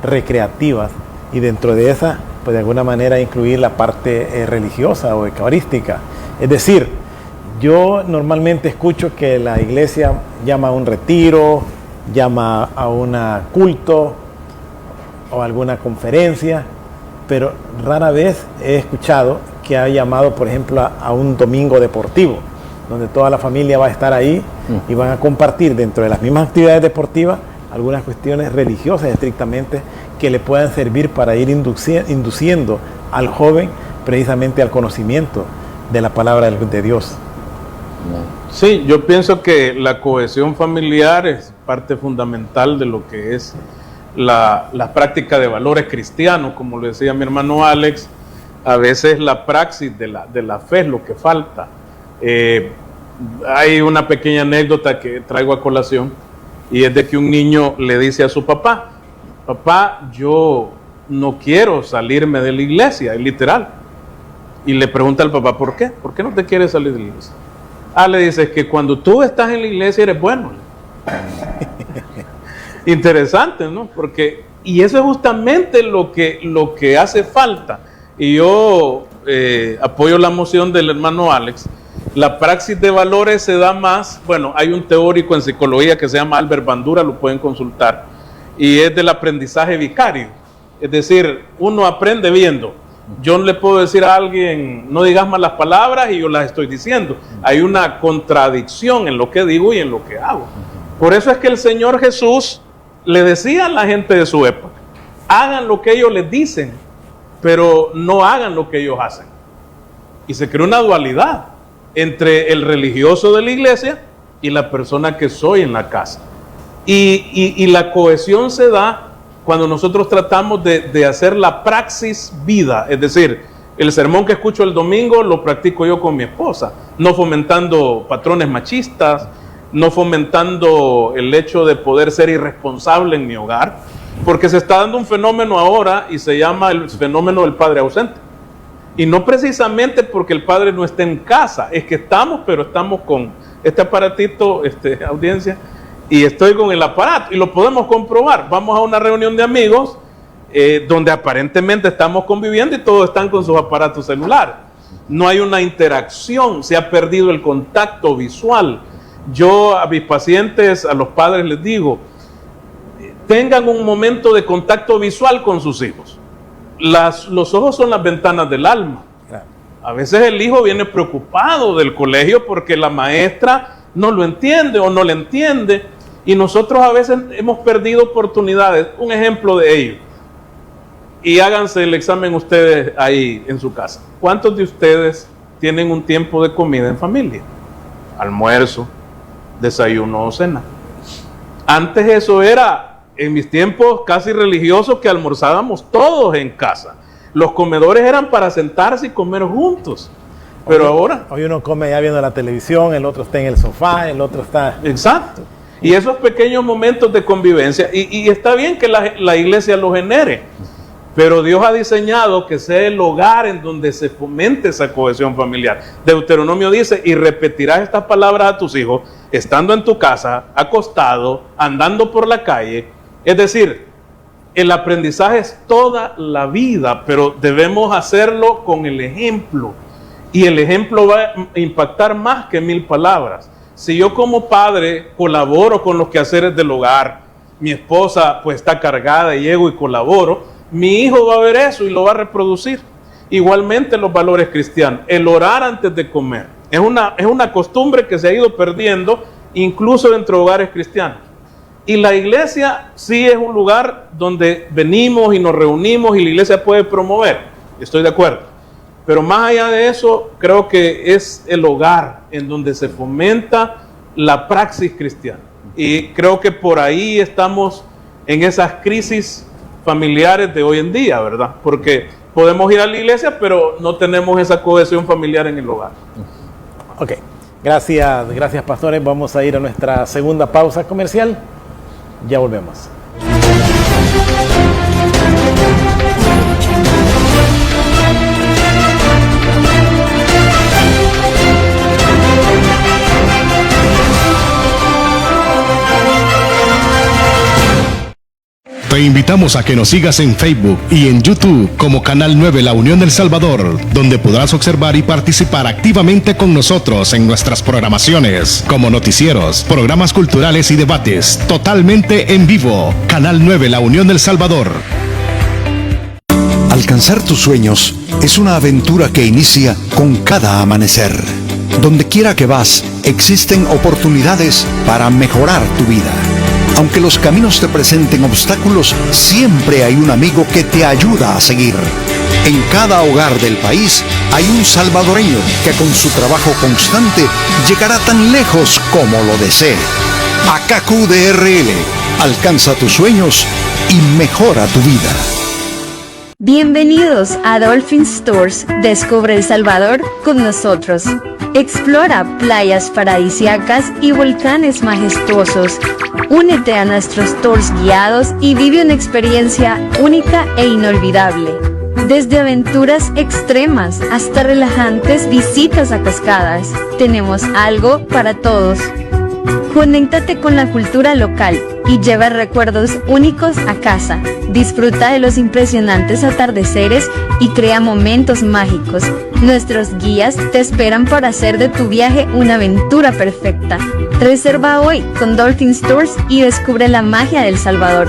recreativas, y dentro de esas, pues de alguna manera incluir la parte religiosa o eucarística. Es decir, yo normalmente escucho que la iglesia llama a un retiro, llama a un culto o alguna conferencia, pero rara vez he escuchado que ha llamado, por ejemplo, a un domingo deportivo, donde toda la familia va a estar ahí y van a compartir dentro de las mismas actividades deportivas algunas cuestiones religiosas estrictamente que le puedan servir para ir induciendo al joven precisamente al conocimiento de la palabra de Dios. Sí, yo pienso que la cohesión familiar es parte fundamental de lo que es la práctica de valores cristianos, como le decía mi hermano Alex. A veces la praxis de la fe es lo que falta. Hay una pequeña anécdota que traigo a colación, y es de que un niño le dice a su papá, papá, yo no quiero salirme de la iglesia, es literal. Y le pregunta al papá, ¿por qué? ¿Por qué no te quieres salir de la iglesia? Le dice, que cuando tú estás en la iglesia eres bueno. Interesante, ¿no? Y eso es justamente lo que hace falta. Y yo apoyo la moción del hermano Alex. La praxis de valores se da más, bueno, hay un teórico en psicología que se llama Albert Bandura, lo pueden consultar, y es del aprendizaje vicario. Es decir, uno aprende viendo. Yo no le puedo decir a alguien, no digas malas palabras, y yo las estoy diciendo. Hay una contradicción en lo que digo y en lo que hago. Por eso es que el Señor Jesús le decía a la gente de su época, hagan lo que ellos les dicen, pero no hagan lo que ellos hacen. Y se creó una dualidad entre el religioso de la iglesia y la persona que soy en la casa. Y la cohesión se da cuando nosotros tratamos de hacer la praxis vida, es decir, el sermón que escucho el domingo lo practico yo con mi esposa, no fomentando patrones machistas, no fomentando el hecho de poder ser irresponsable en mi hogar, porque se está dando un fenómeno ahora y se llama el fenómeno del padre ausente. Y no precisamente porque el padre no esté en casa, es que pero estamos con este aparatito, audiencia, y estoy con el aparato y lo podemos comprobar. Vamos a una reunión de amigos donde aparentemente estamos conviviendo y todos están con sus aparatos celulares. No hay una interacción, se ha perdido el contacto visual. Yo a mis pacientes, a los padres les digo, tengan un momento de contacto visual con sus hijos. Los ojos son las ventanas del alma. A veces el hijo viene preocupado del colegio porque la maestra no lo entiende o no le entiende, y nosotros a veces hemos perdido oportunidades. Un ejemplo de ello, y háganse el examen ustedes ahí en su casa. ¿Cuántos de ustedes tienen un tiempo de comida en familia? Almuerzo, desayuno o cena. Antes eso era, en mis tiempos casi religiosos, que almorzábamos todos en casa. Los comedores eran para sentarse y comer juntos. Pero ahora... Hoy uno come ya viendo la televisión, el otro está en el sofá, el otro está... Exacto. Y esos pequeños momentos de convivencia, y está bien que la iglesia lo genere, pero Dios ha diseñado que sea el hogar en donde se fomente esa cohesión familiar. Deuteronomio dice, y repetirás estas palabras a tus hijos, estando en tu casa, acostado, andando por la calle. Es decir, el aprendizaje es toda la vida, pero debemos hacerlo con el ejemplo. Y el ejemplo va a impactar más que 1000 palabras. Si yo como padre colaboro con los quehaceres del hogar, mi esposa pues está cargada y llego y colaboro, mi hijo va a ver eso y lo va a reproducir. Igualmente los valores cristianos, el orar antes de comer, es una costumbre que se ha ido perdiendo incluso dentro de hogares cristianos. Y la iglesia sí es un lugar donde venimos y nos reunimos y la iglesia puede promover, estoy de acuerdo. Pero más allá de eso, creo que es el hogar en donde se fomenta la praxis cristiana. Y creo que por ahí estamos en esas crisis familiares de hoy en día, ¿verdad? Porque podemos ir a la iglesia, pero no tenemos esa cohesión familiar en el hogar. Ok, gracias pastores. Vamos a ir a nuestra segunda pausa comercial. Ya volvemos. Te invitamos a que nos sigas en Facebook y en YouTube como Canal 9 La Unión del Salvador, donde podrás observar y participar activamente con nosotros en nuestras programaciones, como noticieros, programas culturales y debates, totalmente en vivo. Canal 9 La Unión del Salvador. Alcanzar tus sueños es una aventura que inicia con cada amanecer. Donde quiera que vas, existen oportunidades para mejorar tu vida. Aunque los caminos te presenten obstáculos, siempre hay un amigo que te ayuda a seguir. En cada hogar del país hay un salvadoreño que con su trabajo constante llegará tan lejos como lo desee. AKQDRL, alcanza tus sueños y mejora tu vida. Bienvenidos a Dolphin Stores. Descubre El Salvador con nosotros. Explora playas paradisíacas y volcanes majestuosos. Únete a nuestros tours guiados y vive una experiencia única e inolvidable. Desde aventuras extremas hasta relajantes visitas a cascadas, tenemos algo para todos. Conéctate con la cultura local y lleva recuerdos únicos a casa. Disfruta de los impresionantes atardeceres y crea momentos mágicos. Nuestros guías te esperan para hacer de tu viaje una aventura perfecta. Reserva hoy con Dolphin Stores y descubre la magia de El Salvador.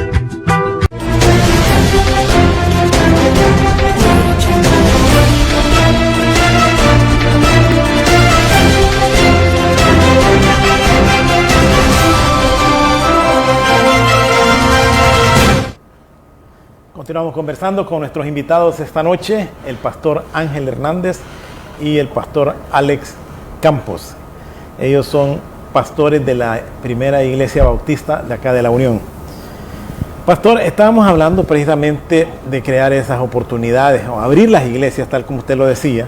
Continuamos conversando con nuestros invitados esta noche, el pastor Ángel Hernández y el pastor Alex Campos. Ellos son pastores de la primera iglesia bautista de acá de La Unión. Pastor, estábamos hablando precisamente de crear esas oportunidades o abrir las iglesias, tal como usted lo decía,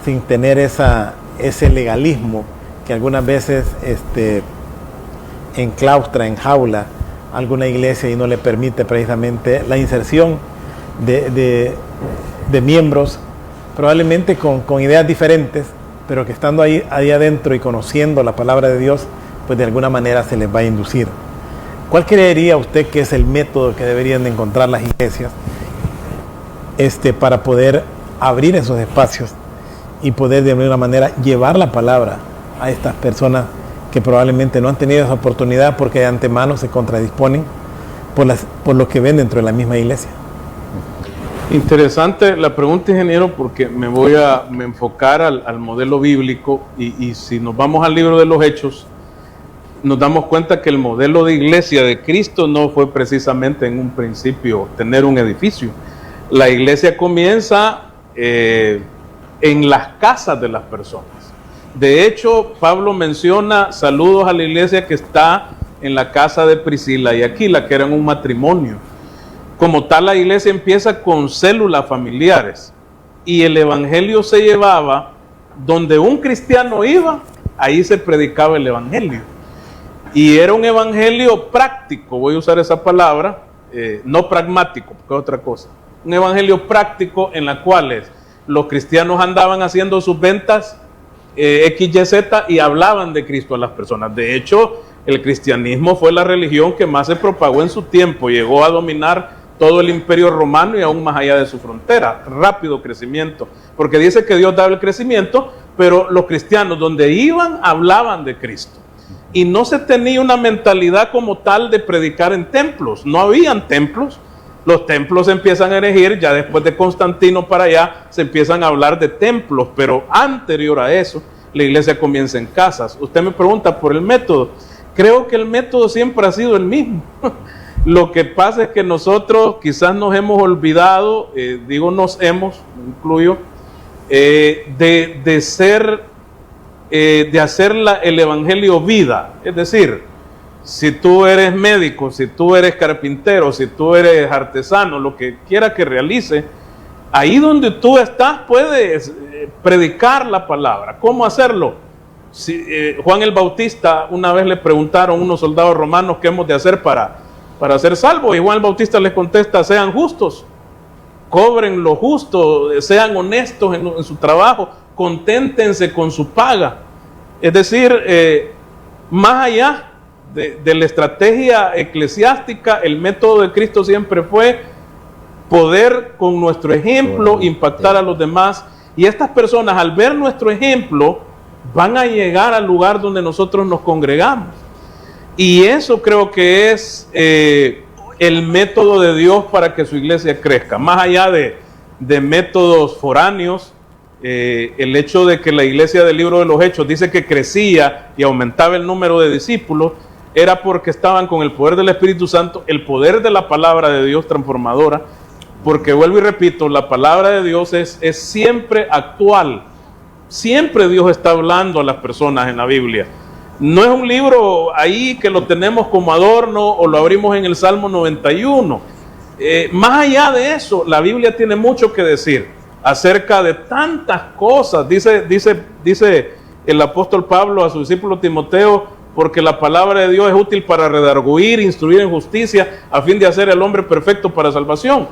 sin tener ese legalismo que algunas veces enclaustra, enjaula alguna iglesia y no le permite precisamente la inserción de miembros, probablemente con ideas diferentes, pero que estando ahí adentro y conociendo la palabra de Dios, pues de alguna manera se les va a inducir. ¿Cuál creería usted que es el método que deberían de encontrar las iglesias para poder abrir esos espacios y poder de alguna manera llevar la palabra a estas personas que probablemente no han tenido esa oportunidad porque de antemano se contradisponen por lo que ven dentro de la misma iglesia? Interesante la pregunta, ingeniero, porque me voy a enfocar al modelo bíblico y si nos vamos al libro de los Hechos, nos damos cuenta que el modelo de iglesia de Cristo no fue precisamente en un principio tener un edificio. La iglesia comienza en las casas de las personas. De hecho, Pablo menciona saludos a la iglesia que está en la casa de Priscila y Aquila, que eran un matrimonio. Como tal, la iglesia empieza con células familiares y el evangelio se llevaba donde un cristiano iba, ahí se predicaba el evangelio. Y era un evangelio práctico, voy a usar esa palabra, no pragmático, porque es otra cosa. Un evangelio práctico en la cual los cristianos andaban haciendo sus ventas XYZ y hablaban de Cristo a las personas. De hecho, el cristianismo fue la religión que más se propagó en su tiempo, llegó a dominar todo el imperio romano y aún más allá de su frontera. Rápido crecimiento, porque dice que Dios daba el crecimiento, pero los cristianos donde iban hablaban de Cristo. Y no se tenía una mentalidad como tal de predicar en templos, no habían templos. Los templos se empiezan a erigir, ya después de Constantino para allá se empiezan a hablar de templos, pero anterior a eso, la iglesia comienza en casas. Usted me pregunta por el método. Creo que el método siempre ha sido el mismo. Lo que pasa es que nosotros quizás nos hemos olvidado, nos incluyo, de hacer el evangelio vida. Es decir, si tú eres médico, si tú eres carpintero, si tú eres artesano, lo que quiera que realice, ahí donde tú estás puedes predicar la palabra. ¿Cómo hacerlo? Juan el Bautista, una vez le preguntaron unos soldados romanos qué hemos de hacer para ser salvos, y Juan el Bautista les contesta: sean justos, cobren lo justo, sean honestos en su trabajo, conténtense con su paga. Es decir, más allá de la estrategia eclesiástica, el método de Cristo siempre fue poder con nuestro ejemplo impactar a los demás, y estas personas al ver nuestro ejemplo van a llegar al lugar donde nosotros nos congregamos. Y eso creo que es el método de Dios para que su iglesia crezca, más allá de métodos foráneos. El hecho de que la iglesia del libro de los Hechos dice que crecía y aumentaba el número de discípulos, era porque estaban con el poder del Espíritu Santo, el poder de la palabra de Dios transformadora, porque vuelvo y repito, la palabra de Dios es siempre actual, siempre Dios está hablando a las personas en la Biblia. No es un libro ahí que lo tenemos como adorno o lo abrimos en el Salmo 91. Más allá de eso, la Biblia tiene mucho que decir acerca de tantas cosas. Dice el apóstol Pablo a su discípulo Timoteo: porque la palabra de Dios es útil para redarguir, instruir en justicia, a fin de hacer al hombre perfecto para salvación.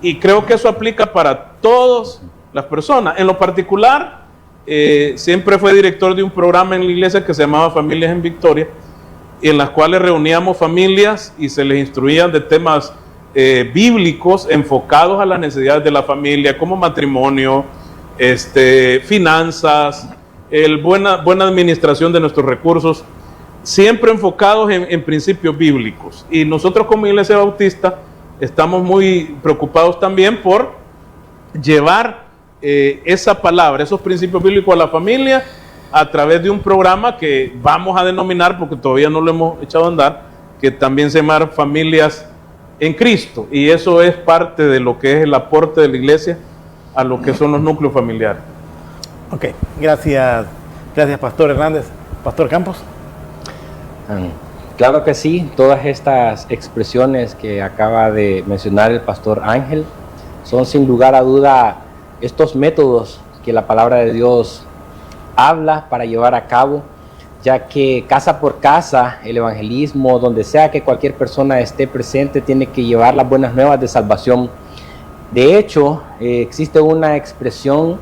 Y creo que eso aplica para todas las personas. En lo particular, siempre fue director de un programa en la iglesia que se llamaba Familias en Victoria, en las cuales reuníamos familias y se les instruían de temas bíblicos enfocados a las necesidades de la familia, como matrimonio, finanzas, buena administración de nuestros recursos, siempre enfocados en principios bíblicos. Y nosotros como Iglesia Bautista estamos muy preocupados también por llevar esa palabra, esos principios bíblicos a la familia a través de un programa que vamos a denominar, porque todavía no lo hemos echado a andar, que también se llama Familias en Cristo, y eso es parte de lo que es el aporte de la iglesia a lo que son los núcleos familiares. Ok, gracias Pastor Hernández. Pastor Campos. Claro que sí, todas estas expresiones que acaba de mencionar el Pastor Ángel son sin lugar a duda estos métodos que la palabra de Dios habla para llevar a cabo, ya que casa por casa, el evangelismo, donde sea que cualquier persona esté presente, tiene que llevar las buenas nuevas de salvación. De hecho, existe una expresión,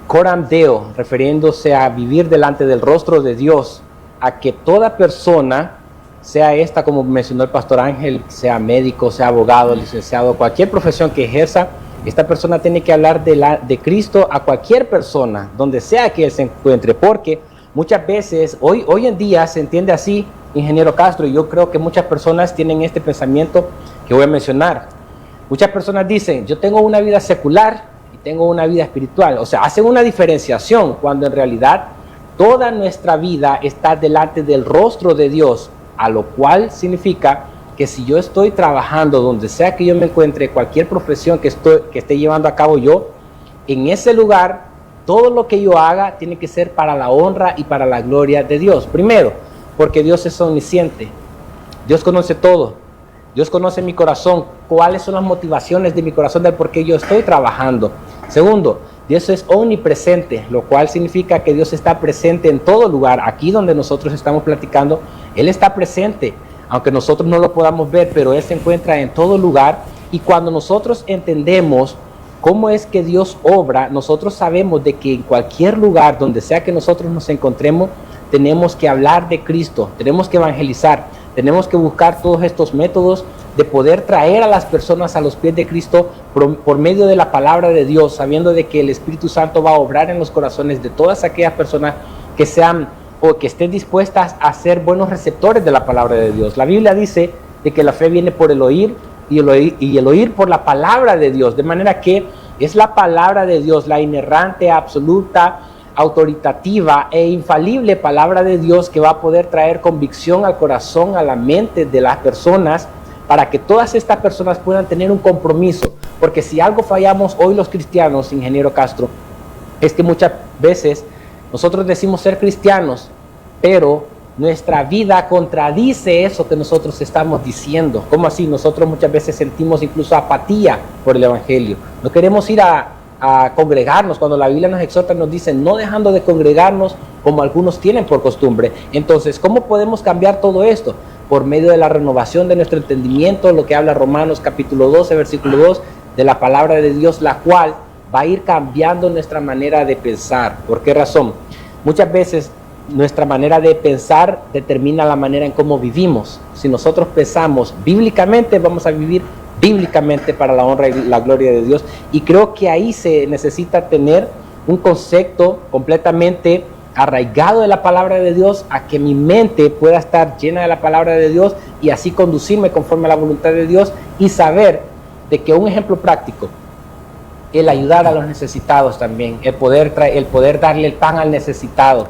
coram Deo, refiriéndose a vivir delante del rostro de Dios, a que toda persona, sea esta, como mencionó el Pastor Ángel, sea médico, sea abogado, licenciado, cualquier profesión que ejerza, esta persona tiene que hablar de Cristo a cualquier persona, donde sea que él se encuentre, porque muchas veces, hoy en día se entiende así, ingeniero Castro, y yo creo que muchas personas tienen este pensamiento que voy a mencionar. Muchas personas dicen: yo tengo una vida secular y tengo una vida espiritual. O sea, hacen una diferenciación, cuando en realidad toda nuestra vida está delante del rostro de Dios, a lo cual significa que si yo estoy trabajando donde sea que yo me encuentre, cualquier profesión que esté llevando a cabo yo, en ese lugar, todo lo que yo haga tiene que ser para la honra y para la gloria de Dios. Primero, porque Dios es omnisciente. Dios conoce todo. Dios conoce mi corazón, cuáles son las motivaciones de mi corazón del por qué yo estoy trabajando. Segundo, Dios es omnipresente, lo cual significa que Dios está presente en todo lugar. Aquí donde nosotros estamos platicando, Él está presente, aunque nosotros no lo podamos ver, pero Él se encuentra en todo lugar. Y cuando nosotros entendemos cómo es que Dios obra, nosotros sabemos de que en cualquier lugar, donde sea que nosotros nos encontremos, tenemos que hablar de Cristo, tenemos que evangelizar, tenemos que buscar todos estos métodos de poder traer a las personas a los pies de Cristo por medio de la palabra de Dios, sabiendo de que el Espíritu Santo va a obrar en los corazones de todas aquellas personas que sean o que estén dispuestas a ser buenos receptores de la palabra de Dios. La Biblia dice de que la fe viene por el oír y el oír por la palabra de Dios, de manera que es la palabra de Dios, la inerrante, absoluta, autoritativa e infalible palabra de Dios, que va a poder traer convicción al corazón, a la mente de las personas, para que todas estas personas puedan tener un compromiso. Porque si algo fallamos hoy los cristianos, ingeniero Castro, es que muchas veces nosotros decimos ser cristianos, pero nuestra vida contradice eso que nosotros estamos diciendo. ¿Cómo así? Nosotros muchas veces sentimos incluso apatía por el Evangelio. No queremos ir a congregarnos, cuando la Biblia nos exhorta, nos dice no dejando de congregarnos como algunos tienen por costumbre. Entonces, ¿cómo podemos cambiar todo esto? Por medio de la renovación de nuestro entendimiento, lo que habla Romanos capítulo 12, versículo 2, de la palabra de Dios, la cual va a ir cambiando nuestra manera de pensar. ¿Por qué razón? Muchas veces nuestra manera de pensar determina la manera en cómo vivimos. Si nosotros pensamos bíblicamente, vamos a vivir bíblicamente para la honra y la gloria de Dios. Y creo que ahí se necesita tener un concepto completamente arraigado de la palabra de Dios, a que mi mente pueda estar llena de la palabra de Dios y así conducirme conforme a la voluntad de Dios, y saber de que un ejemplo práctico, el ayudar a los necesitados también, el poder darle el pan al necesitado,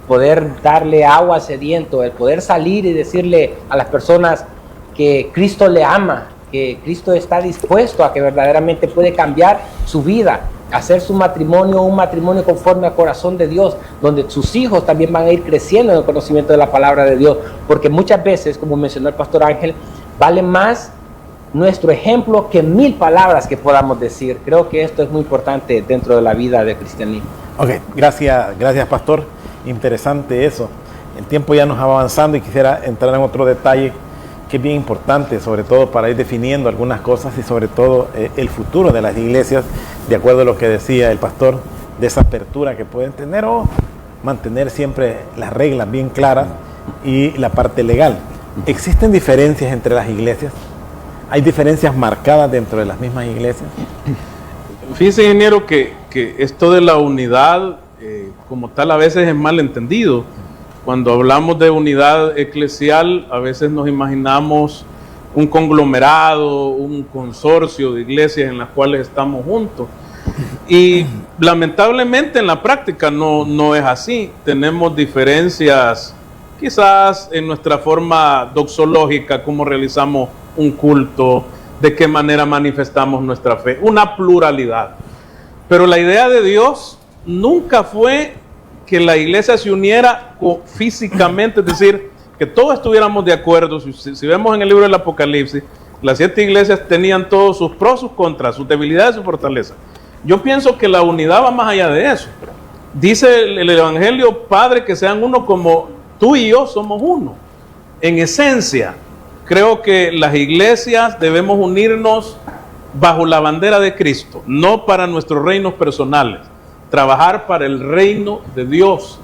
poder darle agua al sediento, el poder salir y decirle a las personas que Cristo le ama, que Cristo está dispuesto a que verdaderamente puede cambiar su vida, hacer su matrimonio un matrimonio conforme al corazón de Dios, donde sus hijos también van a ir creciendo en el conocimiento de la palabra de Dios, porque muchas veces, como mencionó el pastor Ángel, vale más nuestro ejemplo que 1000 palabras que podamos decir. Creo que esto es muy importante dentro de la vida del cristianismo. Ok, gracias pastor, interesante eso. El tiempo ya nos va avanzando y quisiera entrar en otro detalle que es bien importante, sobre todo para ir definiendo algunas cosas y sobre todo el futuro de las iglesias, de acuerdo a lo que decía el pastor, de esa apertura que pueden tener o mantener siempre las reglas bien claras y la parte legal. ¿Existen diferencias entre las iglesias? ¿Hay diferencias marcadas dentro de las mismas iglesias? Fíjese, ingeniero, que esto de la unidad como tal a veces es mal entendido. Cuando hablamos de unidad eclesial, a veces nos imaginamos un conglomerado, un consorcio de iglesias en las cuales estamos juntos. Y lamentablemente en la práctica no es así. Tenemos diferencias quizás en nuestra forma doxológica, cómo realizamos un culto, de qué manera manifestamos nuestra fe, una pluralidad. Pero la idea de Dios nunca fue que la iglesia se uniera físicamente, es decir, que todos estuviéramos de acuerdo. Si vemos en el libro del Apocalipsis, las 7 iglesias tenían todos sus pros, sus contras, sus debilidades y sus fortalezas. Yo pienso que la unidad va más allá de eso. Dice el Evangelio, Padre, que sean uno como tú y yo somos uno. En esencia, creo que las iglesias debemos unirnos bajo la bandera de Cristo, no para nuestros reinos personales. Trabajar para el reino de Dios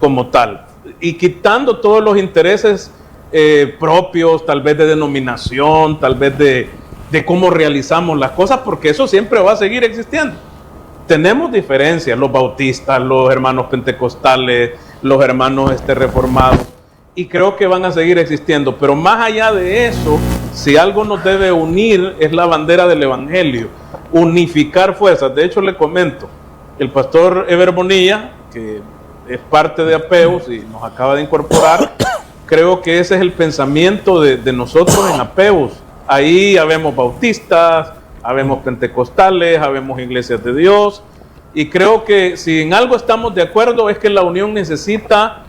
como tal, y quitando todos los intereses propios, tal vez de denominación, tal vez de cómo realizamos las cosas, porque eso siempre va a seguir existiendo. Tenemos diferencias, los bautistas, los hermanos pentecostales, los hermanos reformados, y creo que van a seguir existiendo, pero más allá de eso, si algo nos debe unir es la bandera del Evangelio, unificar fuerzas. De hecho, le comento, el pastor Ever Bonilla, que es parte de Apeus y nos acaba de incorporar, creo que ese es el pensamiento de nosotros en Apeus. Ahí habemos bautistas, habemos pentecostales, habemos iglesias de Dios, y creo que si en algo estamos de acuerdo es que la unión necesita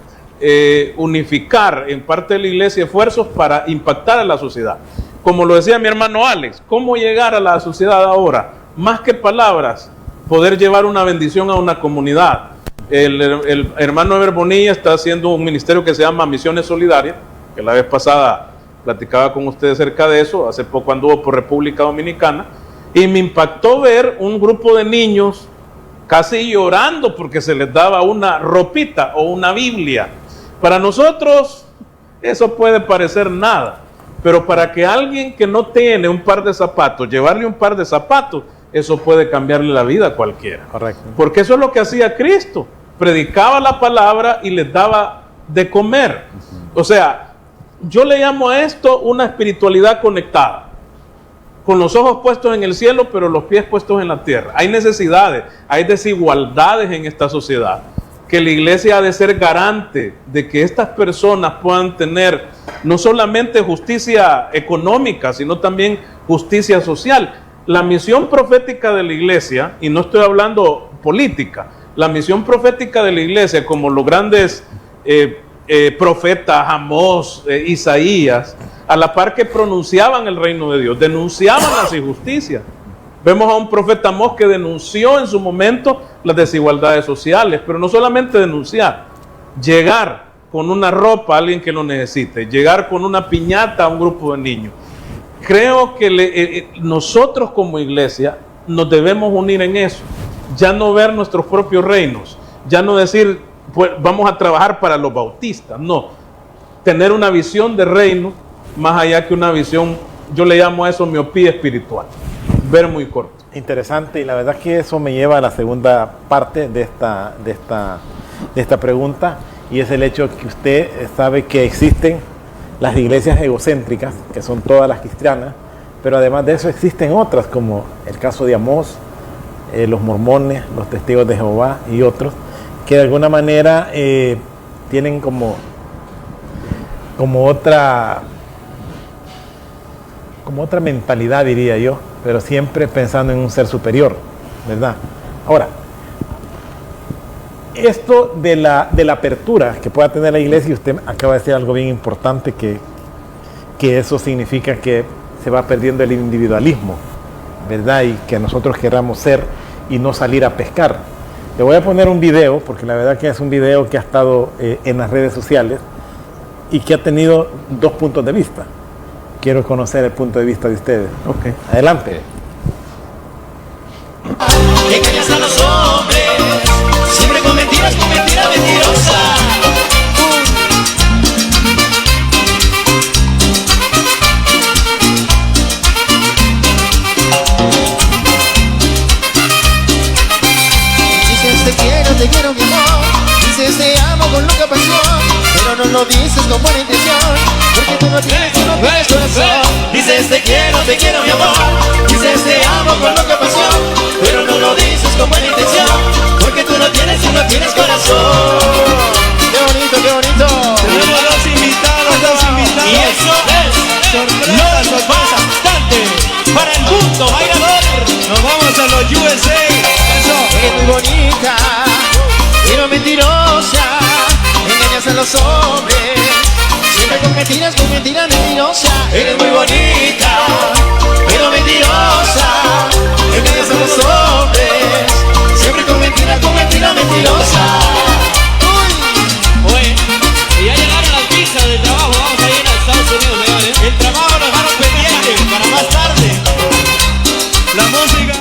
unificar en parte de la iglesia esfuerzos para impactar a la sociedad. Como lo decía mi hermano Alex, ¿cómo llegar a la sociedad ahora? Más que palabras, poder llevar una bendición a una comunidad. El hermano Eber Bonilla está haciendo un ministerio que se llama Misiones Solidarias, que la vez pasada platicaba con ustedes acerca de eso, hace poco anduvo por República Dominicana, y me impactó ver un grupo de niños casi llorando porque se les daba una ropita o una Biblia. Para nosotros eso puede parecer nada, pero para que alguien que no tiene un par de zapatos, llevarle un par de zapatos, eso puede cambiarle la vida a cualquiera. Correcto. Porque eso es lo que hacía Cristo, predicaba la palabra y les daba de comer. O sea, yo le llamo a esto una espiritualidad conectada, con los ojos puestos en el cielo, pero los pies puestos en la tierra. Hay necesidades, hay desigualdades en esta sociedad, que la iglesia ha de ser garante de que estas personas puedan tener no solamente justicia económica, sino también justicia social. La misión profética de la iglesia, y no estoy hablando política, la misión profética de la iglesia, como los grandes profetas Amós, Isaías, a la par que pronunciaban el reino de Dios, denunciaban las injusticias. Vemos a un profeta Amós que denunció en su momento las desigualdades sociales, pero no solamente denunciar, llegar con una ropa a alguien que lo necesite, llegar con una piñata a un grupo de niños. Creo que nosotros como iglesia nos debemos unir en eso, ya no ver nuestros propios reinos, ya no decir, pues vamos a trabajar para los bautistas, no, tener una visión de reino, más allá que una visión, yo le llamo a eso miopía espiritual, ver muy corto. Interesante, y la verdad que eso me lleva a la segunda parte de esta pregunta, y es el hecho que usted sabe que existen las iglesias egocéntricas, que son todas las cristianas, pero además de eso existen otras, como el caso de Amós, los mormones, los testigos de Jehová y otros, que de alguna manera tienen como otra mentalidad, diría yo, pero siempre pensando en un ser superior, ¿verdad? Ahora, esto de la apertura que pueda tener la iglesia, y usted acaba de decir algo bien importante, que eso significa que se va perdiendo el individualismo, ¿verdad? Y que nosotros queramos ser y no salir a pescar. Le voy a poner un video, porque la verdad que es un video que ha estado en las redes sociales y que ha tenido dos puntos de vista. Quiero conocer el punto de vista de ustedes. Okay. Adelante. Engañas a los hombres, siempre con mentira mentirosa. Dices te quiero mi amor, dices te amo con loca pasión, pero no lo dices con buena intención, porque tú no tienes corazón. Dices te quiero mi amor, dices te amo con loca pasión, pero no lo dices con buena intención, porque tú no tienes corazón. Qué bonito, qué bonito. Tenemos dos invitados. Y eso es sorpresa bastante para el mundo bailador. Nos vamos a los USA. Eso. Eres muy bonita, pero mentirosa. Engañas a los hombres, siempre con mentiras mentirosas. Eres muy bonita, pero mentirosa. Engañas a los hombres, siempre con mentiras mentirosas. Oye, y ya llegaron las visas de trabajo, vamos a ir a Estados Unidos, señores. El trabajo lo dejaron pendiente para más tarde. La música.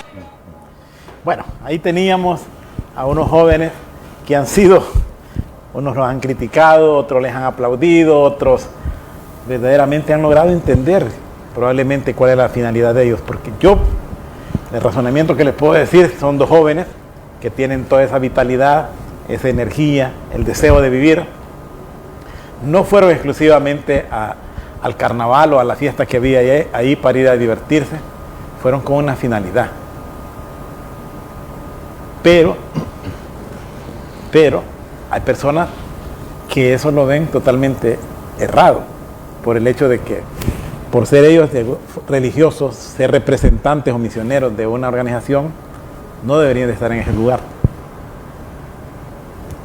Bueno, ahí teníamos a unos jóvenes que han sido, unos los han criticado, otros les han aplaudido, otros verdaderamente han logrado entender probablemente cuál es la finalidad de ellos, porque yo, el razonamiento que les puedo decir, son dos jóvenes que tienen toda esa vitalidad, esa energía, el deseo de vivir. No fueron exclusivamente al carnaval o a la fiesta que había ahí para ir a divertirse, fueron con una finalidad. Pero hay personas que eso lo ven totalmente errado, por el hecho de que por ser ellos religiosos, ser representantes o misioneros de una organización, no deberían de estar en ese lugar.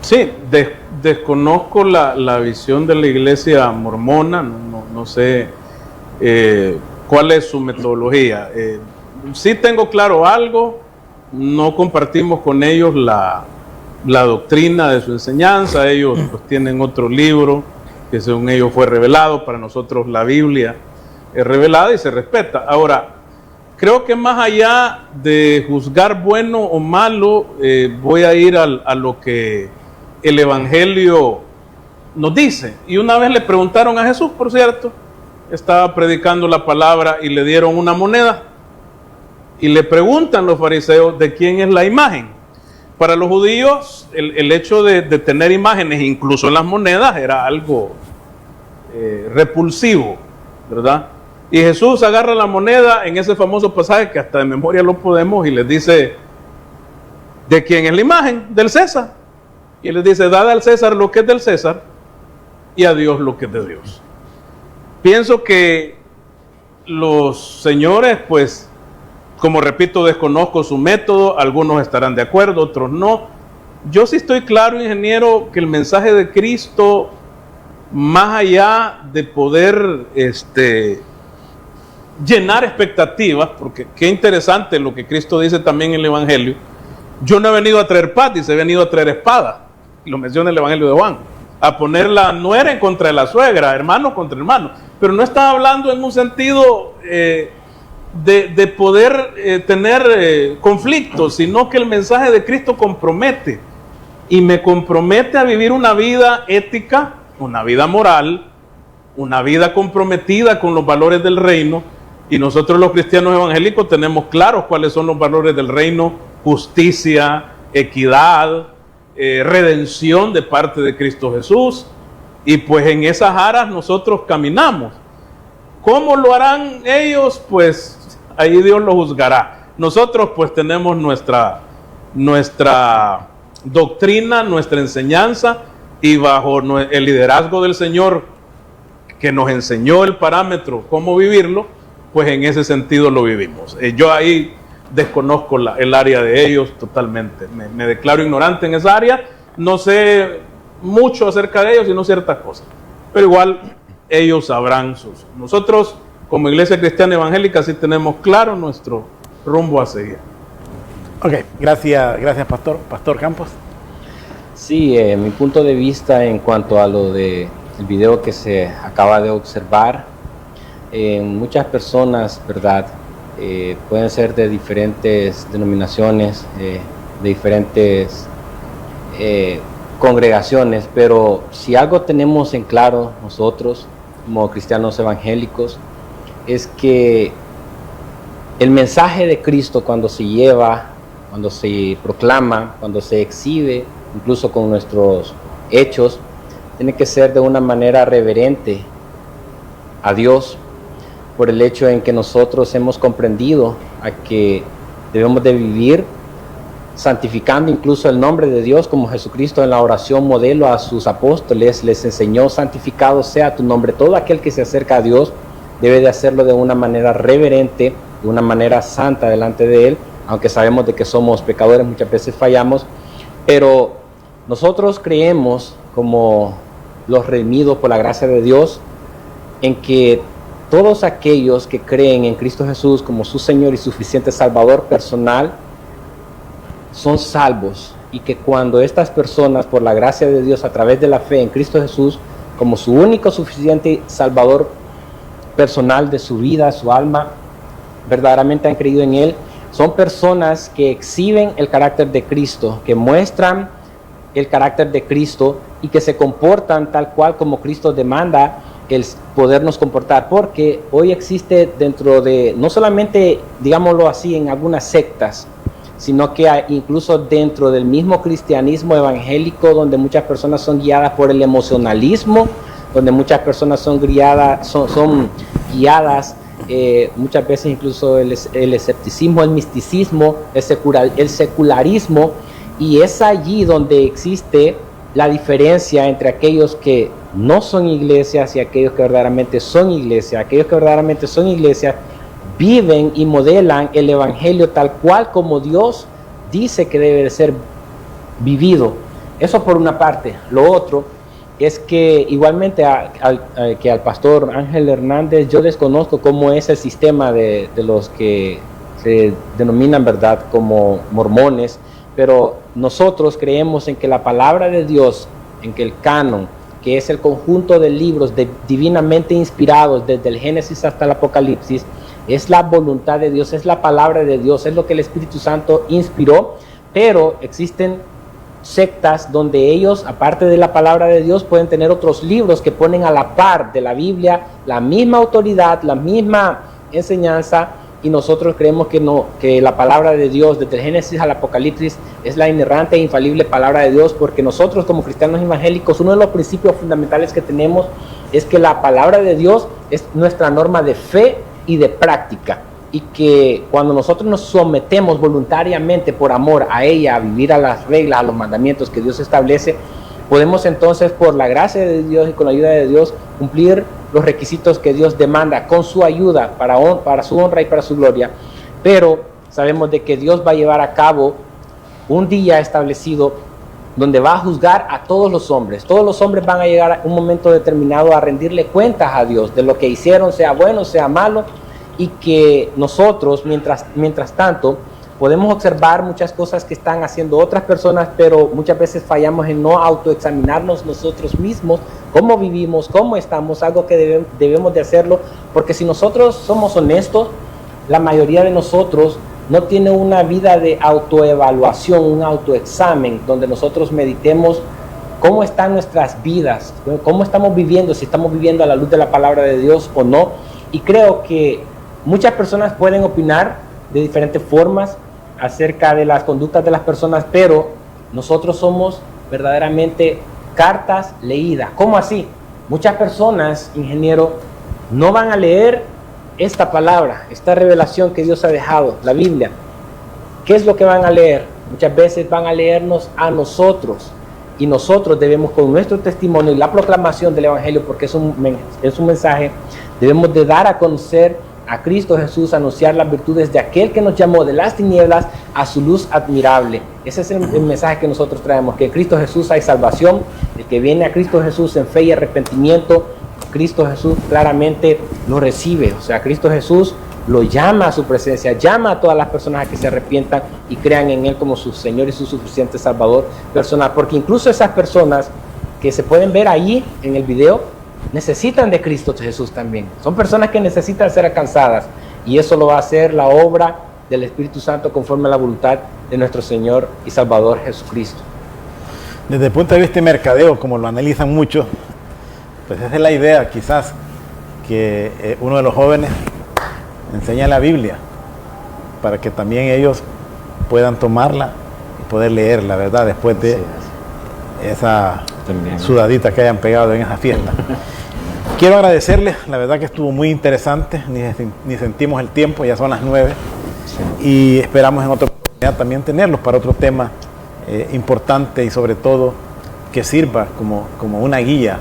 Sí, desconozco la visión de la iglesia mormona, no sé cuál es su metodología. Sí tengo claro algo, no compartimos con ellos la doctrina de su enseñanza. Ellos pues tienen otro libro que según ellos fue revelado, para nosotros la Biblia es revelada y se respeta. Ahora, creo que más allá de juzgar bueno o malo, voy a ir a lo que el Evangelio nos dice. Y una vez le preguntaron a Jesús, por cierto, estaba predicando la palabra y le dieron una moneda. Y le preguntan los fariseos de quién es la imagen. Para los judíos, el hecho de tener imágenes, incluso en las monedas, era algo repulsivo, ¿verdad? Y Jesús agarra la moneda en ese famoso pasaje que hasta de memoria lo podemos y les dice, ¿de quién es la imagen? Del César. Y les dice, dad al César lo que es del César y a Dios lo que es de Dios. Pienso que los señores, pues, como repito, desconozco su método, algunos estarán de acuerdo, otros no. Yo sí estoy claro, ingeniero, que el mensaje de Cristo, más allá de poder llenar expectativas, porque qué interesante lo que Cristo dice también en el Evangelio, yo no he venido a traer paz, dice, he venido a traer espada, y lo menciona el Evangelio de Juan, a poner la nuera en contra de la suegra, hermano contra hermano, pero no está hablando en un sentido de poder tener conflictos, sino que el mensaje de Cristo compromete, y me compromete a vivir una vida ética, una vida moral, una vida comprometida con los valores del reino. Y nosotros los cristianos evangélicos tenemos claros cuáles son los valores del reino: justicia, equidad, redención de parte de Cristo Jesús. Y pues en esas aras nosotros caminamos. ¿Cómo lo harán ellos? Pues ahí Dios lo juzgará. Nosotros pues tenemos nuestra doctrina, nuestra enseñanza, y bajo el liderazgo del Señor, que nos enseñó el parámetro, cómo vivirlo, pues en ese sentido lo vivimos. Yo ahí desconozco el área de ellos totalmente. Me declaro ignorante en esa área. No sé mucho acerca de ellos, sino ciertas cosas. Pero igual ellos sabrán sus. Nosotros, como Iglesia Cristiana Evangélica, sí tenemos claro nuestro rumbo a seguir. Ok, gracias Pastor. Pastor Campos. Sí, mi punto de vista en cuanto a lo del video que se acaba de observar, muchas personas, ¿verdad? Pueden ser de diferentes denominaciones, de diferentes congregaciones, pero si algo tenemos en claro nosotros como cristianos evangélicos, es que el mensaje de Cristo, cuando se lleva, cuando se proclama, cuando se exhibe, incluso con nuestros hechos, tiene que ser de una manera reverente a Dios, por el hecho en que nosotros hemos comprendido a que debemos de vivir santificando incluso el nombre de Dios, como Jesucristo en la oración modelo a sus apóstoles les enseñó: santificado sea tu nombre. Todo aquel que se acerca a Dios debe de hacerlo de una manera reverente, de una manera santa delante de Él, aunque sabemos de que somos pecadores, muchas veces fallamos, pero nosotros creemos, como los redimidos por la gracia de Dios, en que todos aquellos que creen en Cristo Jesús como su Señor y suficiente Salvador personal son salvos, y que cuando estas personas, por la gracia de Dios, a través de la fe en Cristo Jesús como su único suficiente Salvador personal de su vida, su alma, verdaderamente han creído en Él, son personas que exhiben el carácter de Cristo, que muestran el carácter de Cristo y que se comportan tal cual como Cristo demanda el podernos comportar, porque hoy existe dentro de, no solamente, digámoslo así, en algunas sectas, sino que incluso dentro del mismo cristianismo evangélico, donde muchas personas son guiadas por el emocionalismo, donde muchas personas son guiadas, muchas veces incluso el escepticismo, el misticismo, el secularismo, y es allí donde existe la diferencia entre aquellos que no son iglesias y aquellos que verdaderamente son iglesias. Aquellos que verdaderamente son iglesias viven y modelan el evangelio tal cual como Dios dice que debe de ser vivido. Eso por una parte. Lo otro es que igualmente que al pastor Ángel Hernández, yo desconozco cómo es el sistema de los que se denominan, verdad, como mormones, pero nosotros creemos en que la palabra de Dios, en que el canon, que es el conjunto de libros divinamente inspirados desde el Génesis hasta el Apocalipsis, es la voluntad de Dios, es la palabra de Dios, es lo que el Espíritu Santo inspiró, pero existen sectas donde ellos, aparte de la palabra de Dios, pueden tener otros libros que ponen a la par de la Biblia la misma autoridad, la misma enseñanza, y nosotros creemos que no, que la palabra de Dios desde el Génesis al Apocalipsis es la inerrante e infalible palabra de Dios, porque nosotros como cristianos evangélicos, uno de los principios fundamentales que tenemos es que la palabra de Dios es nuestra norma de fe y de práctica, y que cuando nosotros nos sometemos voluntariamente por amor a ella, a vivir a las reglas, a los mandamientos que Dios establece, podemos entonces, por la gracia de Dios y con la ayuda de Dios, cumplir los requisitos que Dios demanda con su ayuda para su honra y para su gloria. Pero sabemos de que Dios va a llevar a cabo un día establecido donde va a juzgar a todos los hombres. Todos los hombres van a llegar a un momento determinado a rendirle cuentas a Dios de lo que hicieron, sea bueno, sea malo, y que nosotros, mientras tanto, podemos observar muchas cosas que están haciendo otras personas, pero muchas veces fallamos en no autoexaminarnos nosotros mismos, cómo vivimos, cómo estamos, algo que debemos de hacerlo, porque si nosotros somos honestos, la mayoría de nosotros no tiene una vida de autoevaluación, un autoexamen, donde nosotros meditemos cómo están nuestras vidas, cómo estamos viviendo, si estamos viviendo a la luz de la palabra de Dios o no. Y creo que muchas personas pueden opinar de diferentes formas acerca de las conductas de las personas, pero nosotros somos verdaderamente cartas leídas. ¿Cómo así? Muchas personas, ingeniero, no van a leer esta palabra, esta revelación que Dios ha dejado, la Biblia. ¿Qué es lo que van a leer? Muchas veces van a leernos a nosotros, y nosotros debemos, con nuestro testimonio y la proclamación del Evangelio, porque es un mensaje, debemos de dar a conocer a Cristo Jesús, anunciar las virtudes de aquel que nos llamó de las tinieblas a su luz admirable. Ese es el mensaje que nosotros traemos, que en Cristo Jesús hay salvación. El que viene a Cristo Jesús en fe y arrepentimiento, Cristo Jesús claramente lo recibe. O sea, Cristo Jesús lo llama a su presencia, llama a todas las personas a que se arrepientan y crean en Él como su Señor y su suficiente Salvador personal. Porque incluso esas personas que se pueden ver ahí en el video necesitan de Cristo Jesús también. Son personas que necesitan ser alcanzadas, y eso lo va a hacer la obra del Espíritu Santo conforme a la voluntad de nuestro Señor y Salvador Jesucristo. Desde el punto de vista de mercadeo, como lo analizan mucho, pues esa es la idea, quizás, que uno de los jóvenes enseña la Biblia para que también ellos puedan tomarla y poder leerla, ¿verdad? Después de esa sudadita que hayan pegado en esa fiesta. Quiero agradecerles, la verdad que estuvo muy interesante, ni sentimos el tiempo, ya son las 9, y esperamos en otra oportunidad también tenerlos para otro tema importante, y sobre todo que sirva como una guía,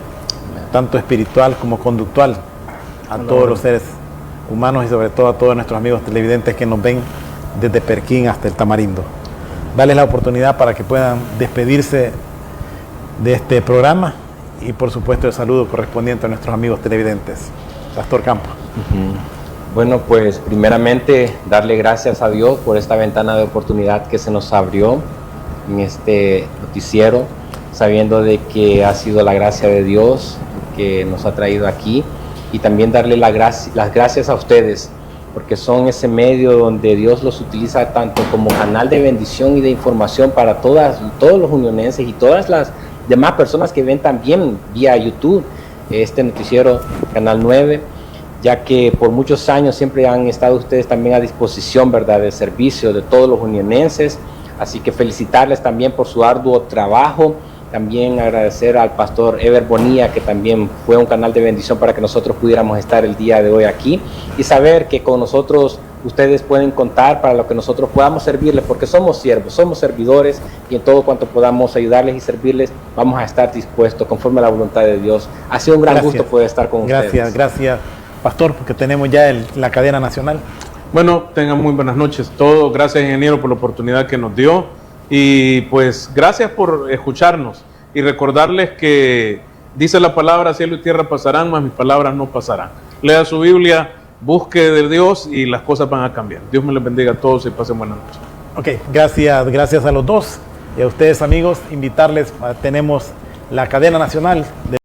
tanto espiritual como conductual, a todos los seres humanos, y sobre todo a todos nuestros amigos televidentes que nos ven desde Perquín hasta el Tamarindo. Darles la oportunidad para que puedan despedirse de este programa, y por supuesto el saludo correspondiente a nuestros amigos televidentes. Pastor Campos. Bueno, pues primeramente darle gracias a Dios por esta ventana de oportunidad que se nos abrió en este noticiero, sabiendo de que ha sido la gracia de Dios que nos ha traído aquí, y también darle las gracias a ustedes, porque son ese medio donde Dios los utiliza tanto como canal de bendición y de información para todos los unionenses y todas las demás personas que ven también vía YouTube este noticiero Canal 9, ya que por muchos años siempre han estado ustedes también a disposición, ¿verdad?, del servicio de todos los unionenses. Así que felicitarles también por su arduo trabajo. También agradecer al pastor Ever Bonilla, que también fue un canal de bendición para que nosotros pudiéramos estar el día de hoy aquí, y saber que con nosotros ustedes pueden contar para lo que nosotros podamos servirles, porque somos siervos, somos servidores, y en todo cuanto podamos ayudarles y servirles, vamos a estar dispuestos conforme a la voluntad de Dios. Ha sido un gran gusto poder estar con ustedes. Gracias, pastor, porque tenemos ya la cadena nacional. Bueno, tengan muy buenas noches todos. Gracias, ingeniero, por la oportunidad que nos dio. Y pues gracias por escucharnos. Y recordarles que dice la palabra, cielo y tierra pasarán, mas mis palabras no pasarán. Lea su Biblia, busque de Dios y las cosas van a cambiar. Dios me les bendiga a todos y pasen buenas noches. Ok, gracias a los dos. Y a ustedes, amigos, invitarles, tenemos la cadena nacional de